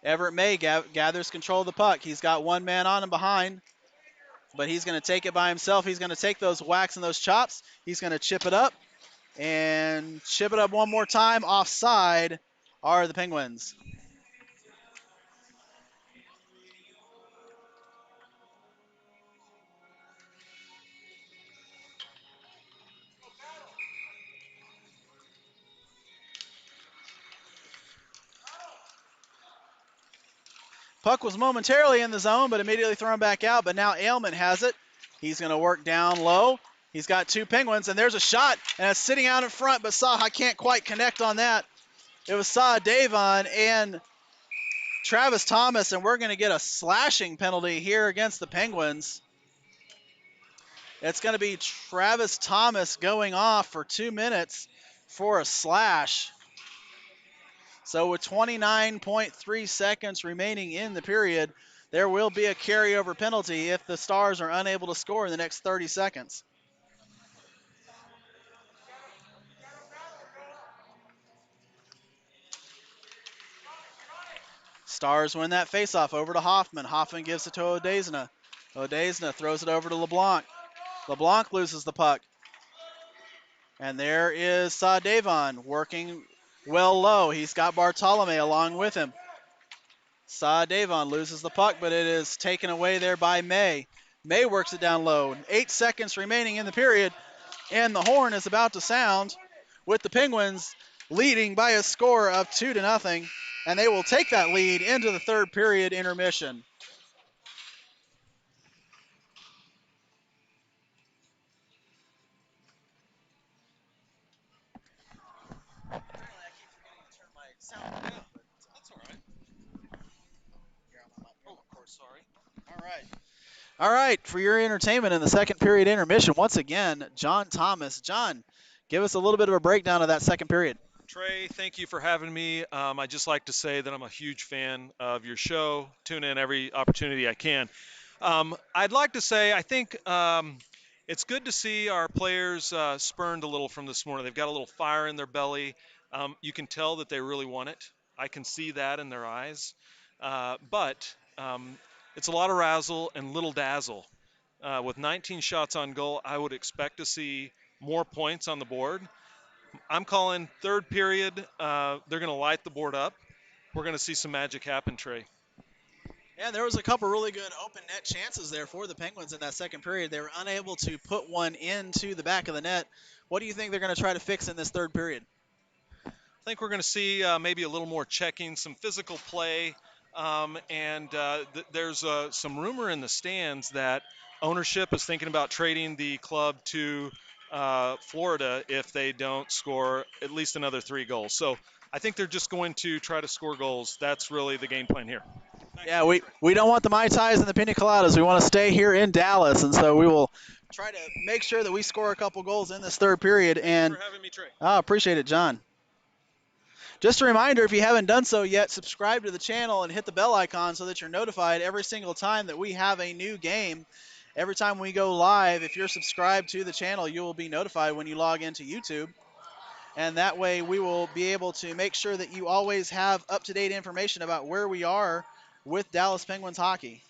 Everett May gathers control of the puck. He's got one man on him behind, but he's going to take it by himself. He's going to take those whacks and those chops. He's going to chip it up and chip it up one more time. Offside are the Penguins. Puck was momentarily in the zone, but immediately thrown back out. But now Ailman has it. He's going to work down low. He's got two Penguins, and there's a shot, and it's sitting out in front, but Saha can't quite connect on that. It was Saha Davon and Travis Thomas, and we're going to get a slashing penalty here against the Penguins. It's going to be Travis Thomas going off for 2 minutes for a slash. So with 29.3 seconds remaining in the period, there will be a carryover penalty if the Stars are unable to score in the next 30 seconds. Stars win that faceoff over to Hoffman. Hoffman gives it to Odezna. Odezna throws it over to LeBlanc. LeBlanc loses the puck. And there is Saadavon working well low. He's got Bartolome along with him. Saadavon loses the puck, but it is taken away there by May. May works it down low. 8 seconds remaining in the period, and the horn is about to sound with the Penguins leading by a score of 2-0, and they will take that lead into the third period intermission. All right, for your entertainment in the second period intermission, once again, John Thomas. John, Give us a little bit of a breakdown of that second period. Trey, thank you for having me. I just like to say that I'm a huge fan of your show. Tune in every opportunity I can. I'd like to say I think it's good to see our players spurned a little from this morning. They've got a little fire in their belly. You can tell that they really want it. I can see that in their eyes. But it's a lot of razzle and little dazzle. With 19 shots on goal, I would expect to see more points on the board. I'm calling third period. They're going to light the board up. We're going to see some magic happen, Trey. Yeah, there was a couple really good open net chances there for the Penguins in that second period. They were unable to put one into the back of the net. What do you think they're going to try to fix in this third period? I think we're going to see maybe a little more checking, some physical play, and there's some rumor in the stands that ownership is thinking about trading the club to Florida if they don't score at least another 3 goals. So I think they're just going to try to score goals. That's really the game plan here. Yeah, we don't want the Mai Tais and the Pina Coladas. We want to stay here in Dallas, and so we will try to make sure that we score a couple goals in this third period. Thanks And for having me, Trey. I appreciate it, John. Just a reminder, if you haven't done so yet, subscribe to the channel and hit the bell icon so that you're notified every single time that we have a new game. Every time we go live, if you're subscribed to the channel, you will be notified when you log into YouTube. And that way we will be able to make sure that you always have up-to-date information about where we are with Dallas Penguins hockey.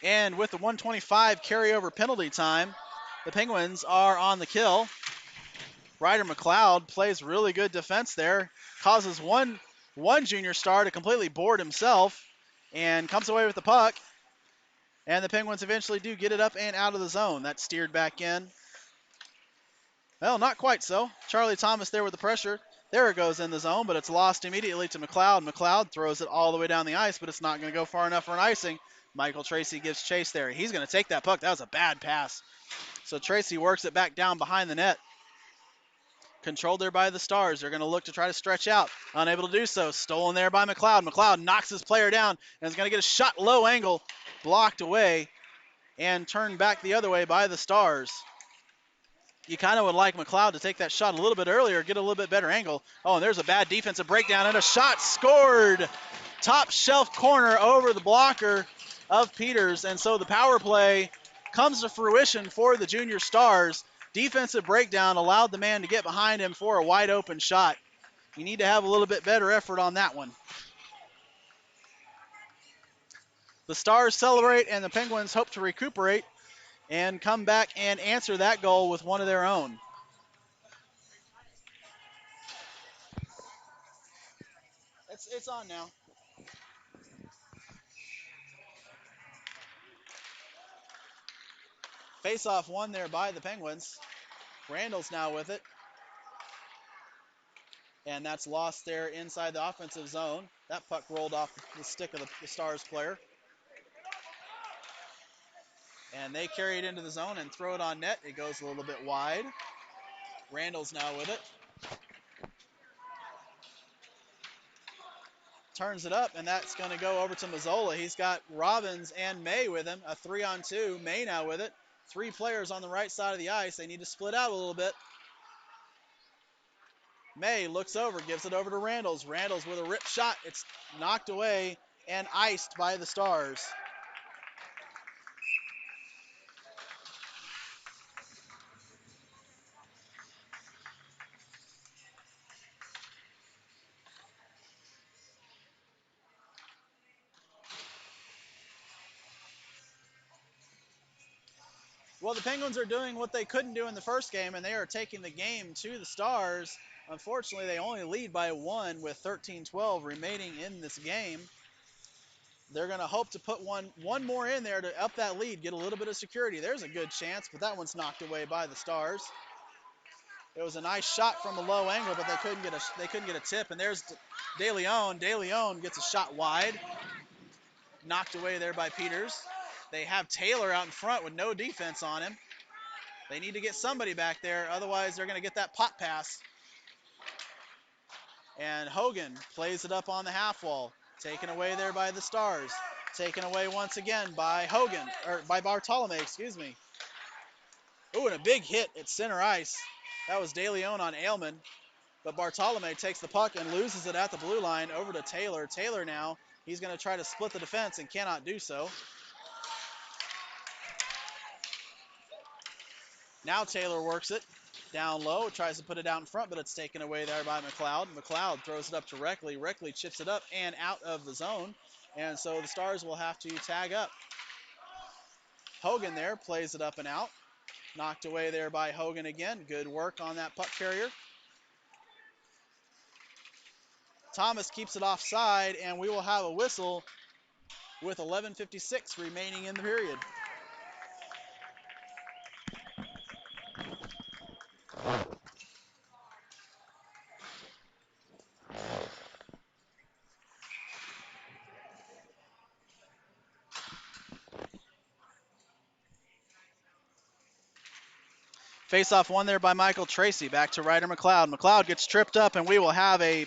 And with the 125 carryover penalty time, the Penguins are on the kill. Ryder McLeod plays really good defense there, causes one junior star to completely board himself, and comes away with the puck. And the Penguins eventually do get it up and out of the zone. That's steered back in. Well, not quite so. Charlie Thomas there with the pressure. There it goes in the zone, but it's lost immediately to McLeod. McLeod throws it all the way down the ice, but it's not going to go far enough for an icing. Michael Tracy gives chase there. He's going to take that puck. That was a bad pass. So Tracy works it back down behind the net. Controlled there by the Stars. They're going to look to try to stretch out. Unable to do so. Stolen there by McLeod. McLeod knocks his player down and is going to get a shot low angle. Blocked away and turned back the other way by the Stars. You kind of would like McLeod to take that shot a little bit earlier, get a little bit better angle. Oh, and there's a bad defensive breakdown and a shot scored. Top shelf corner over the blocker of Peters. And so the power play comes to fruition for the Junior Stars. Defensive breakdown allowed the man to get behind him for a wide open shot. You need to have a little bit better effort on that one. The Stars celebrate and the Penguins hope to recuperate and come back and answer that goal with one of their own. It's on now. Face-off won there by the Penguins. Randall's now with it. And that's lost there inside the offensive zone. That puck rolled off the stick of the Stars player. And they carry it into the zone and throw it on net. It goes a little bit wide. Randall's now with it. Turns it up, and that's going to go over to Mazzola. He's got Robbins and May with him. A 3-on-2. May now with it. 3 players on the right side of the ice. They need to split out a little bit. May looks over, gives it over to Randalls. Randalls with a rip shot. It's knocked away and iced by the Stars. Well, the Penguins are doing what they couldn't do in the first game, and they are taking the game to the Stars. Unfortunately, they only lead by 1 with 13-12 remaining in this game. They're going to hope to put one more in there to up that lead, get a little bit of security. There's a good chance, but that one's knocked away by the Stars. It was a nice shot from a low angle, but they couldn't get a tip. And there's De Leon. De Leon gets a shot wide, knocked away there by Peters. They have Taylor out in front with no defense on him. They need to get somebody back there, otherwise they're going to get that pop pass. And Hogan plays it up on the half wall. Taken away there by the Stars. Taken away once again by Hogan, or by Bartolome, excuse me. Ooh, and a big hit at center ice. That was De Leon on Ailman. But Bartolome takes the puck and loses it at the blue line over to Taylor. Taylor now, he's going to try to split the defense and cannot do so. Now Taylor works it down low, tries to put it out in front, but it's taken away there by McLeod. McLeod throws it up to Reckley. Reckley chips it up and out of the zone. And so the Stars will have to tag up. Hogan there plays it up and out. Knocked away there by Hogan again. Good work on that puck carrier. Thomas keeps it offside, and we will have a whistle with 11:56 remaining in the period. Face-off won there by Michael Tracy. Back to Ryder McLeod. McLeod gets tripped up, and we will have a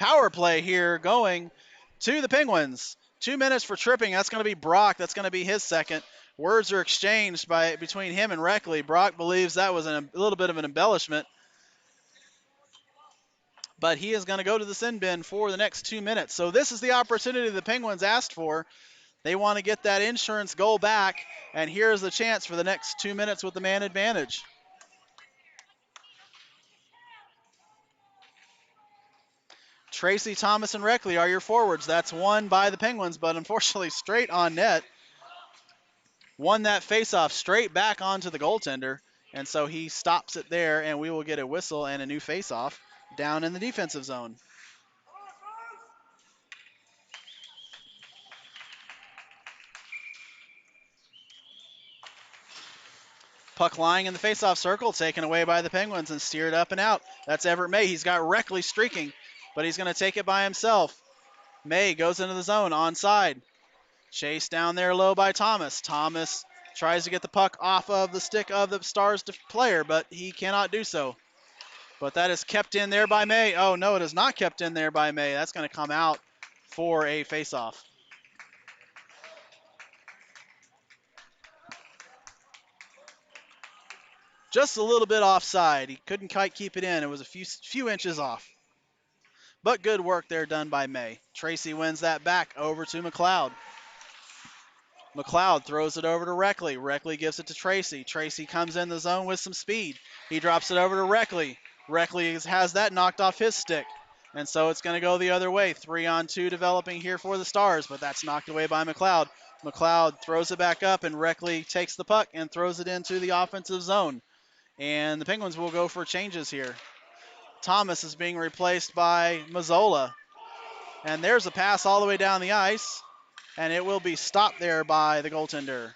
power play here going to the Penguins. 2 minutes for tripping. That's going to be Brock. That's going to be his second. Words are exchanged between him and Reckley. Brock believes that was a little bit of an embellishment, but he is going to go to the sin bin for the next 2 minutes. So this is the opportunity the Penguins asked for. They want to get that insurance goal back, and here's the chance for the next 2 minutes with the man advantage. Tracy, Thomas, and Reckley are your forwards. That's won by the Penguins, but unfortunately straight on net. Won that faceoff straight back onto the goaltender, and so he stops it there, and we will get a whistle and a new faceoff down in the defensive zone. Puck lying in the faceoff circle, taken away by the Penguins and steered up and out. That's Everett May. He's got Reckley streaking, but he's going to take it by himself. May goes into the zone, onside. Chased down there low by Thomas. Thomas tries to get the puck off of the stick of the Stars player, but he cannot do so. But that is kept in there by May. Oh, no, it is not kept in there by May. That's going to come out for a faceoff. Just a little bit offside. He couldn't quite keep it in. It was a few inches off. But good work there done by May. Tracy wins that back over to McLeod. McLeod throws it over to Reckley. Reckley gives it to Tracy. Tracy comes in the zone with some speed. He drops it over to Reckley. Reckley has that knocked off his stick. And so it's going to go the other way. 3-on-2 developing here for the Stars, but that's knocked away by McLeod. McLeod throws it back up, and Reckley takes the puck and throws it into the offensive zone. And the Penguins will go for changes here. Thomas is being replaced by Mazzola. And there's a pass all the way down the ice, and it will be stopped there by the goaltender.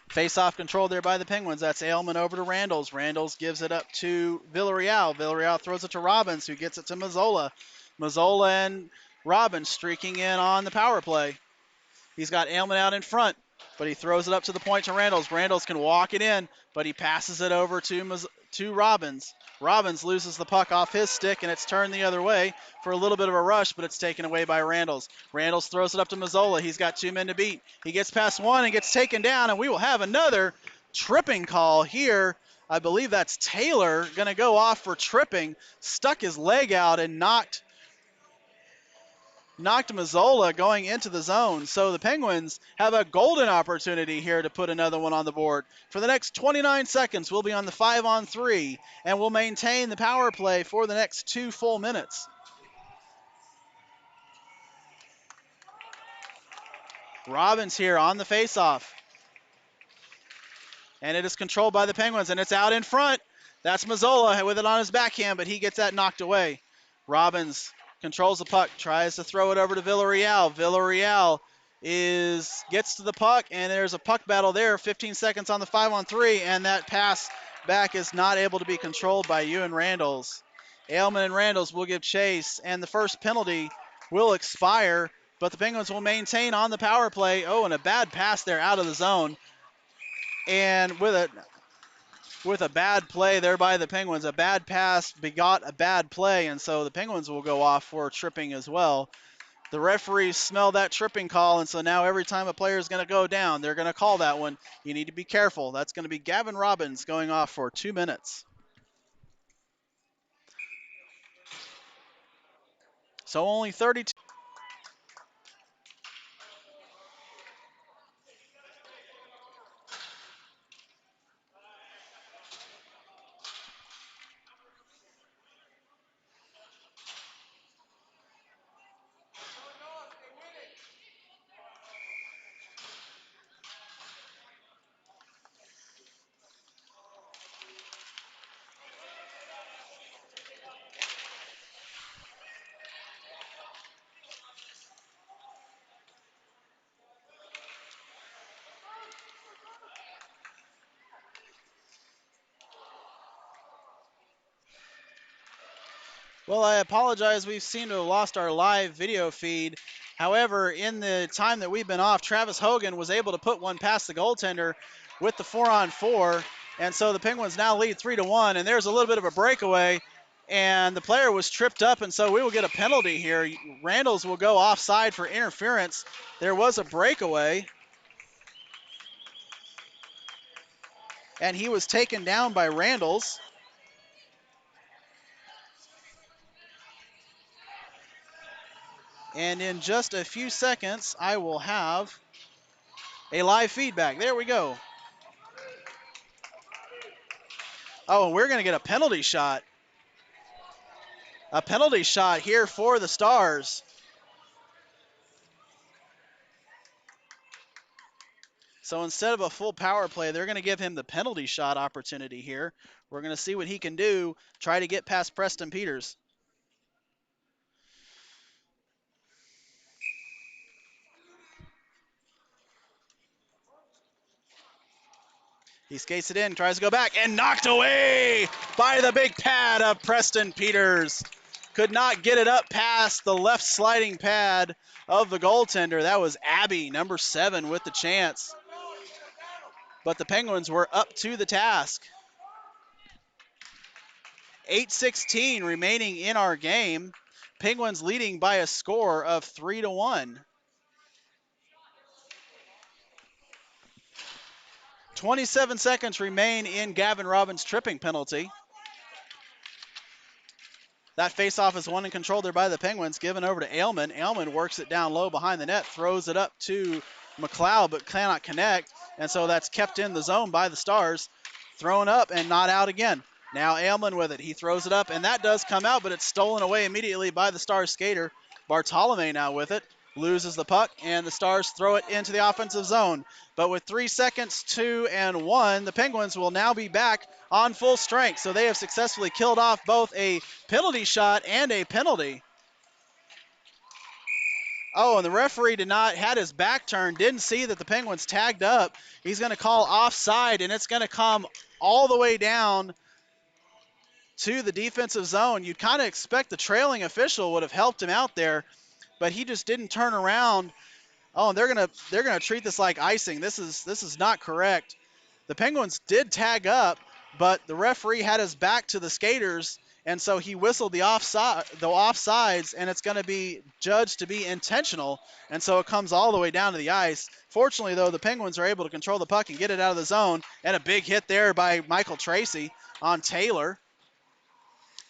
Face-off control there by the Penguins. That's Ailman over to Randalls. Randalls gives it up to Villarreal. Villarreal throws it to Robbins, who gets it to Mazzola. Mazzola and Robbins streaking in on the power play. He's got Ailman out in front, but he throws it up to the point to Randalls. Randalls can walk it in, but he passes it over to Robbins. Robbins loses the puck off his stick, and it's turned the other way for a little bit of a rush, but it's taken away by Randalls. Randalls throws it up to Mazzola. He's got 2 men to beat. He gets past one and gets taken down, and we will have another tripping call here. I believe that's Taylor going to go off for tripping, stuck his leg out and knocked Mazzola going into the zone. So the Penguins have a golden opportunity here to put another one on the board. For the next 29 seconds, we'll be on the 5-on-3, and we'll maintain the power play for the next 2 full minutes. Robbins here on the faceoff. And it is controlled by the Penguins, and it's out in front. That's Mazzola with it on his backhand, but he gets that knocked away. Robbins controls the puck, tries to throw it over to Villarreal. Villarreal gets to the puck, and there's a puck battle there. 15 seconds on the 5-on-3, and that pass back is not able to be controlled by Ewan Randalls. Ailman and Randalls will give chase, and the first penalty will expire, but the Penguins will maintain on the power play. Oh, and a bad pass there out of the zone. And with a bad play there by the Penguins, a bad pass begot a bad play, and so the Penguins will go off for tripping as well. The referees smell that tripping call, and so now every time a player is going to go down, they're going to call that one. You need to be careful. That's going to be Gavin Robbins going off for 2 minutes. So only 32. Well, I apologize. We seem to have lost our live video feed. However, in the time that we've been off, Travis Hogan was able to put one past the goaltender with the 4-on-4. And so the Penguins now lead 3-1. And there's a little bit of a breakaway. And the player was tripped up. And so we will get a penalty here. Randalls will go offside for interference. There was a breakaway. And he was taken down by Randalls. And in just a few seconds, I will have a live feedback. There we go. Oh, and we're going to get a penalty shot. A penalty shot here for the Stars. So instead of a full power play, they're going to give him the penalty shot opportunity here. We're going to see what he can do, try to get past Preston Peters. He skates it in, tries to go back, and knocked away by the big pad of Preston Peters. Could not get it up past the left sliding pad of the goaltender. That was Abby, number 7, with the chance. But the Penguins were up to the task. 8:16 remaining in our game. Penguins leading by a score of 3-1. 27 seconds remain in Gavin Robbins' tripping penalty. That faceoff is won and controlled there by the Penguins, given over to Ailman. Ailman works it down low behind the net, throws it up to McLeod, but cannot connect. And so that's kept in the zone by the Stars. Thrown up and not out again. Now Ailman with it. He throws it up, and that does come out, but it's stolen away immediately by the Stars skater. Bartolome now with it. Loses the puck, and the Stars throw it into the offensive zone. But with 3 seconds, 2 and 1, the Penguins will now be back on full strength. So they have successfully killed off both a penalty shot and a penalty. Oh, and the referee had his back turned, didn't see that the Penguins tagged up. He's going to call offside, and it's going to come all the way down to the defensive zone. You'd kind of expect the trailing official would have helped him out there, but he just didn't turn around. Oh, and they're gonna treat this like icing. This is not correct. The Penguins did tag up, but the referee had his back to the skaters, and so he whistled the offsides, and it's going to be judged to be intentional, and so it comes all the way down to the ice. Fortunately, though, the Penguins are able to control the puck and get it out of the zone, and a big hit there by Michael Tracy on Taylor.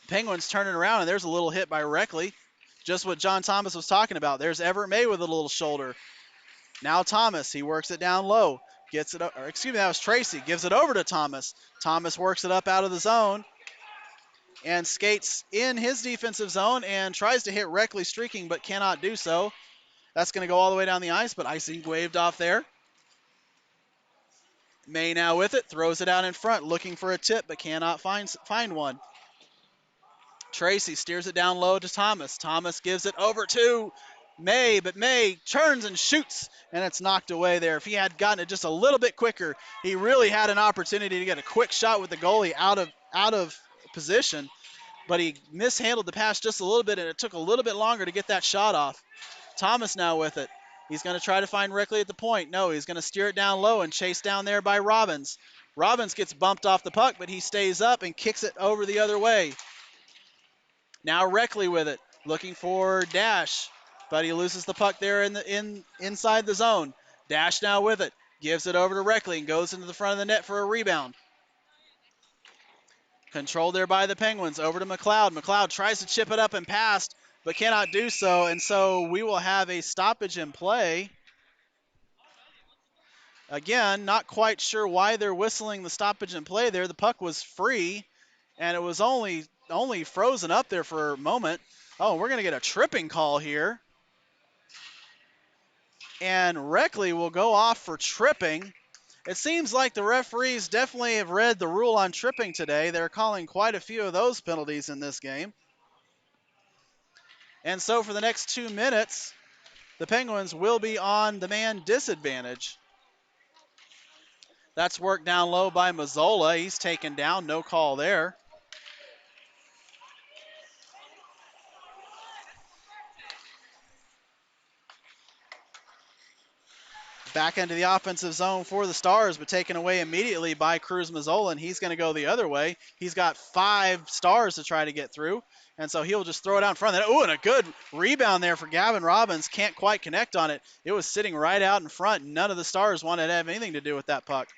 Penguins turning around, and there's a little hit by Reckley. Just what John Thomas was talking about. There's Everett May with a little shoulder. Now Thomas, he works it down low. Gets it, or excuse me, that was Tracy. Gives it over to Thomas. Thomas works it up out of the zone and skates in his defensive zone and tries to hit Reckley streaking, but cannot do so. That's going to go all the way down the ice, but icing waved off there. May now with it, throws it out in front, looking for a tip, but cannot find one. Tracy steers it down low to Thomas. Thomas gives it over to May, but May turns and shoots, and it's knocked away there. If he had gotten it just a little bit quicker, he really had an opportunity to get a quick shot with the goalie out of position, but he mishandled the pass just a little bit, and it took a little bit longer to get that shot off. Thomas now with it. He's going to try to find Rickley at the point. No, he's going to steer it down low and chase down there by Robbins. Robbins gets bumped off the puck, but he stays up and kicks it over the other way. Now Reckley with it, looking for Dash, but he loses the puck there inside the zone. Dash now with it, gives it over to Reckley and goes into the front of the net for a rebound. Controlled there by the Penguins. Over to McLeod. McLeod tries to chip it up and pass, but cannot do so, and so we will have a stoppage in play. Again, not quite sure why they're whistling the stoppage in play there. The puck was free, and it was only frozen up there for a moment. Oh, we're going to get a tripping call here. And Reckley will go off for tripping. It seems like the referees definitely have read the rule on tripping today. They're calling quite a few of those penalties in this game. And so for the next 2 minutes, the Penguins will be on the man disadvantage. That's worked down low by Mazzola. He's taken down, no call there. Back into the offensive zone for the Stars, but taken away immediately by Cruz Mazzola, and he's going to go the other way. He's got 5 Stars to try to get through, and so he'll just throw it out in front. Oh, and a good rebound there for Gavin Robbins. Can't quite connect on it. It was sitting right out in front. None of the Stars wanted to have anything to do with that puck.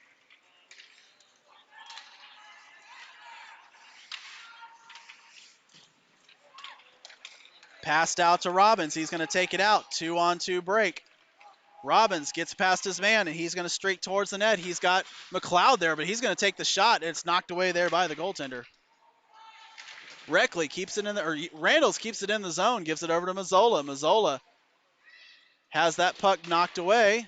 Passed out to Robbins. He's going to take it out. 2-on-2 break. Robbins gets past his man, and he's going to streak towards the net. He's got McLeod there, but he's going to take the shot. It's knocked away there by the goaltender. Reckley keeps it in the, or Randalls keeps it in the zone, gives it over to Mazzola. Mazzola has that puck knocked away,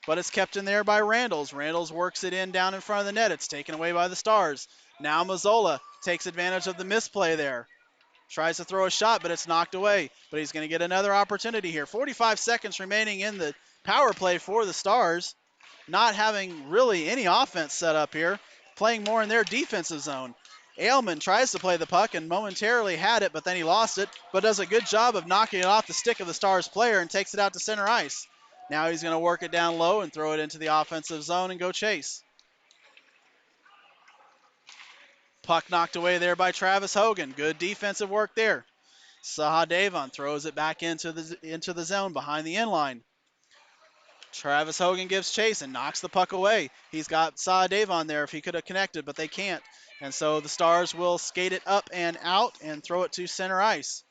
but it's kept in there by Randalls. Randalls works it in down in front of the net. It's taken away by the Stars. Now Mazzola takes advantage of the misplay there. Tries to throw a shot, but it's knocked away. But he's going to get another opportunity here. 45 seconds remaining in the power play for the Stars. Not having really any offense set up here. Playing more in their defensive zone. Ailman tries to play the puck and momentarily had it, but then he lost it. But does a good job of knocking it off the stick of the Stars player and takes it out to center ice. Now he's going to work it down low and throw it into the offensive zone and go chase. Puck knocked away there by Travis Hogan. Good defensive work there. Sahadevon throws it back into the zone behind the inline. Travis Hogan gives chase and knocks the puck away. He's got Sahadevon there if he could have connected, but they can't. And so the Stars will skate it up and out and throw it to center ice.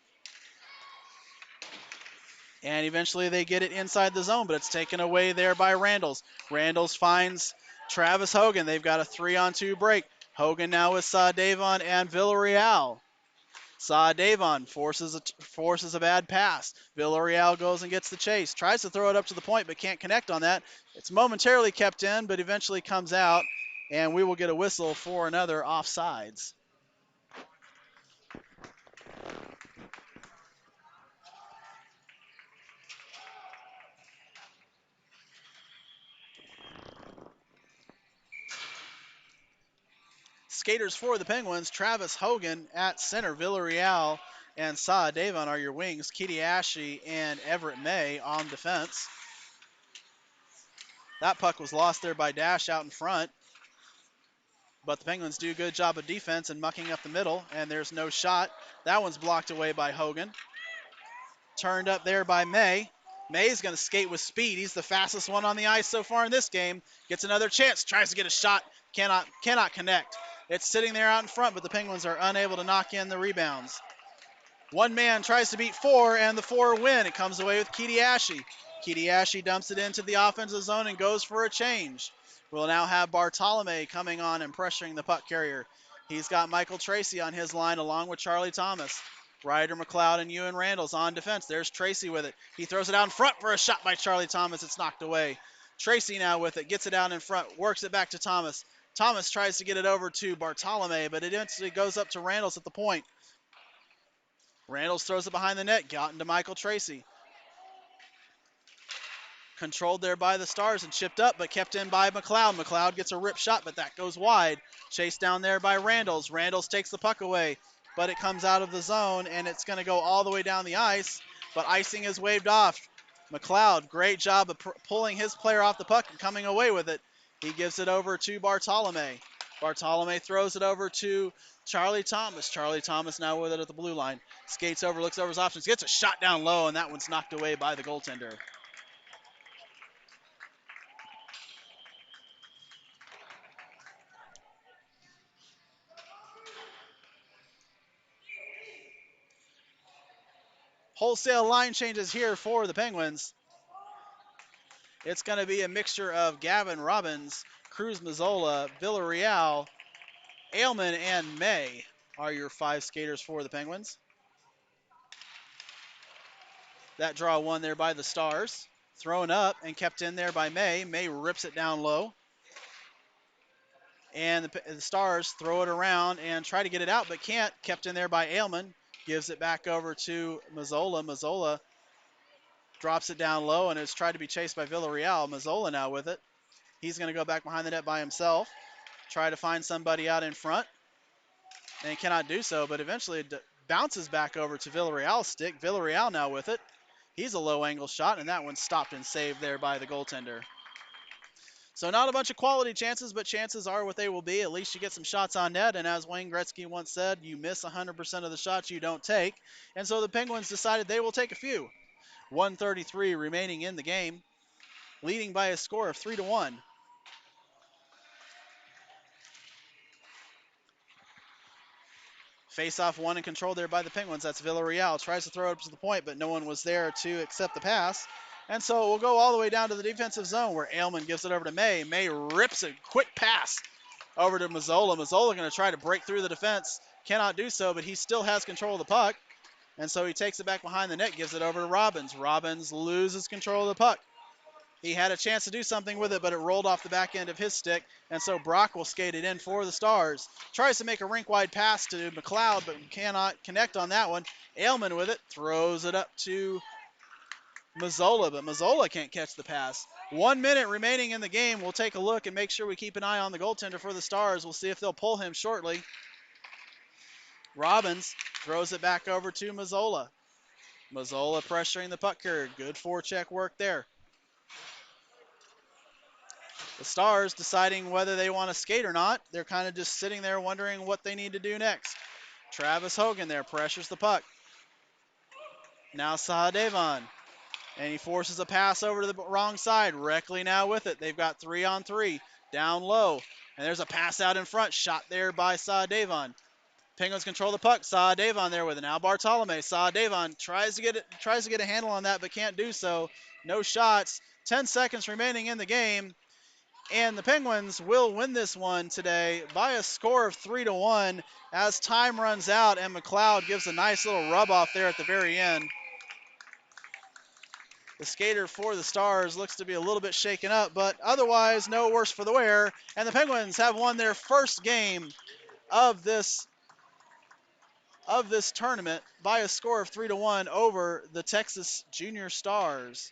And eventually they get it inside the zone, but it's taken away there by Randalls. Randalls finds Travis Hogan. They've got a 3-on-2 break. Hogan now with Sahadevon and Villarreal. Sahadevon forces a bad pass. Villarreal goes and gets the chase. Tries to throw it up to the point, but can't connect on that. It's momentarily kept in, but eventually comes out, and we will get a whistle for another offsides. Skaters for the Penguins, Travis Hogan at center. Villarreal and Sahadevon are your wings. Kitiashi and Everett May on defense. That puck was lost there by Dash out in front. But the Penguins do a good job of defense and mucking up the middle, and there's no shot. That one's blocked away by Hogan. Turned up there by May. May's going to skate with speed. He's the fastest one on the ice so far in this game. Gets another chance. Tries to get a shot. Cannot connect. It's sitting there out in front, but the Penguins are unable to knock in the rebounds. One man tries to beat 4, and the 4 win. It comes away with Kitiashi. Kitiashi dumps it into the offensive zone and goes for a change. We'll now have Bartolome coming on and pressuring the puck carrier. He's got Michael Tracy on his line along with Charlie Thomas. Ryder McLeod and Ewan Randalls on defense. There's Tracy with it. He throws it out in front for a shot by Charlie Thomas. It's knocked away. Tracy now with it. Gets it out in front. Works it back to Thomas. Thomas tries to get it over to Bartolome, but it eventually goes up to Randalls at the point. Randles throws it behind the net, got into Michael Tracy. Controlled there by the Stars and chipped up, but kept in by McLeod. McLeod gets a rip shot, but that goes wide. Chased down there by Randles. Randles takes the puck away, but it comes out of the zone, and it's going to go all the way down the ice, but icing is waved off. McLeod, great job of pulling his player off the puck and coming away with it. He gives it over to Bartolome. Bartolome throws it over to Charlie Thomas. Charlie Thomas now with it at the blue line. Skates over, looks over his options, gets a shot down low, and that one's knocked away by the goaltender. Wholesale line changes here for the Penguins. It's going to be a mixture of Gavin Robbins, Cruz Mazzola, Villarreal, Ailman, and May are your 5 skaters for the Penguins. That draw won there by the Stars. Thrown up and kept in there by May. May rips it down low. And the Stars throw it around and try to get it out, but can't. Kept in there by Ailman. Gives it back over to Mazzola. Mazzola drops it down low and is tried to be chased by Villarreal. Mazzola now with it. He's going to go back behind the net by himself. Try to find somebody out in front. And cannot do so, but eventually it bounces back over to Villarreal's stick. Villarreal now with it. He's a low angle shot, and that one's stopped and saved there by the goaltender. So not a bunch of quality chances, but chances are what they will be. At least you get some shots on net, and as Wayne Gretzky once said, you miss 100% of the shots you don't take. And so the Penguins decided they will take a few. 1:33 remaining in the game, leading by a score of 3-1. Face-off won and controlled there by the Penguins. That's Villarreal. Tries to throw it up to the point, but no one was there to accept the pass. And so we'll go all the way down to the defensive zone where Ailman gives it over to May. May rips a quick pass over to Mazzola. Mazzola going to try to break through the defense. Cannot do so, but he still has control of the puck. And so he takes it back behind the net, gives it over to Robbins. Robbins loses control of the puck. He had a chance to do something with it, but it rolled off the back end of his stick. And so Brock will skate it in for the Stars. Tries to make a rink-wide pass to McLeod, but cannot connect on that one. Ailman with it, throws it up to Mazzola, but Mazzola can't catch the pass. 1 minute remaining in the game. We'll take a look and make sure we keep an eye on the goaltender for the Stars. We'll see if they'll pull him shortly. Robbins throws it back over to Mazzola. Mazzola pressuring the puck carrier. Good forecheck work there. The Stars deciding whether they want to skate or not. They're kind of just sitting there wondering what they need to do next. Travis Hogan there pressures the puck. Now Sahadevon. And he forces a pass over to the wrong side. Reckley now with it. They've got 3-on-3 down low. And there's a pass out in front. Shot there by Sahadevon. Penguins control the puck. Sahadevon there with it. Now Bartolome. Sahadevon tries to get a handle on that, but can't do so. No shots. 10 seconds remaining in the game. And the Penguins will win this one today by a score of 3-1 as time runs out and McLeod gives a nice little rub off there at the very end. The skater for the Stars looks to be a little bit shaken up, but otherwise no worse for the wear. And the Penguins have won their first game of this tournament by a score of 3-1 over the Texas Junior Stars.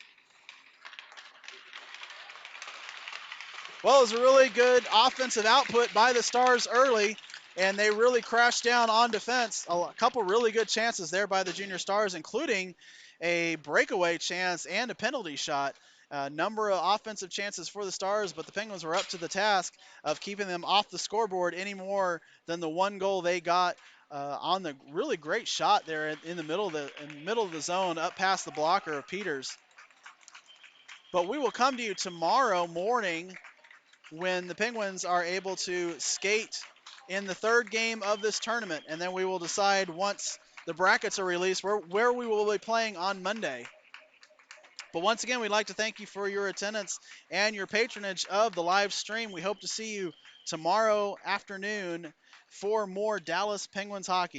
Well, it was a really good offensive output by the Stars early, and they really crashed down on defense. A couple really good chances there by the Junior Stars, including a breakaway chance and a penalty shot. A number of offensive chances for the Stars, but the Penguins were up to the task of keeping them off the scoreboard any more than the one goal they got on the really great shot there in the middle of the zone up past the blocker of Peters. But we will come to you tomorrow morning when the Penguins are able to skate in the third game of this tournament. And then we will decide once the brackets are released where we will be playing on Monday. But once again, we'd like to thank you for your attendance and your patronage of the live stream. We hope to see you tomorrow afternoon for more Dallas Penguins hockey.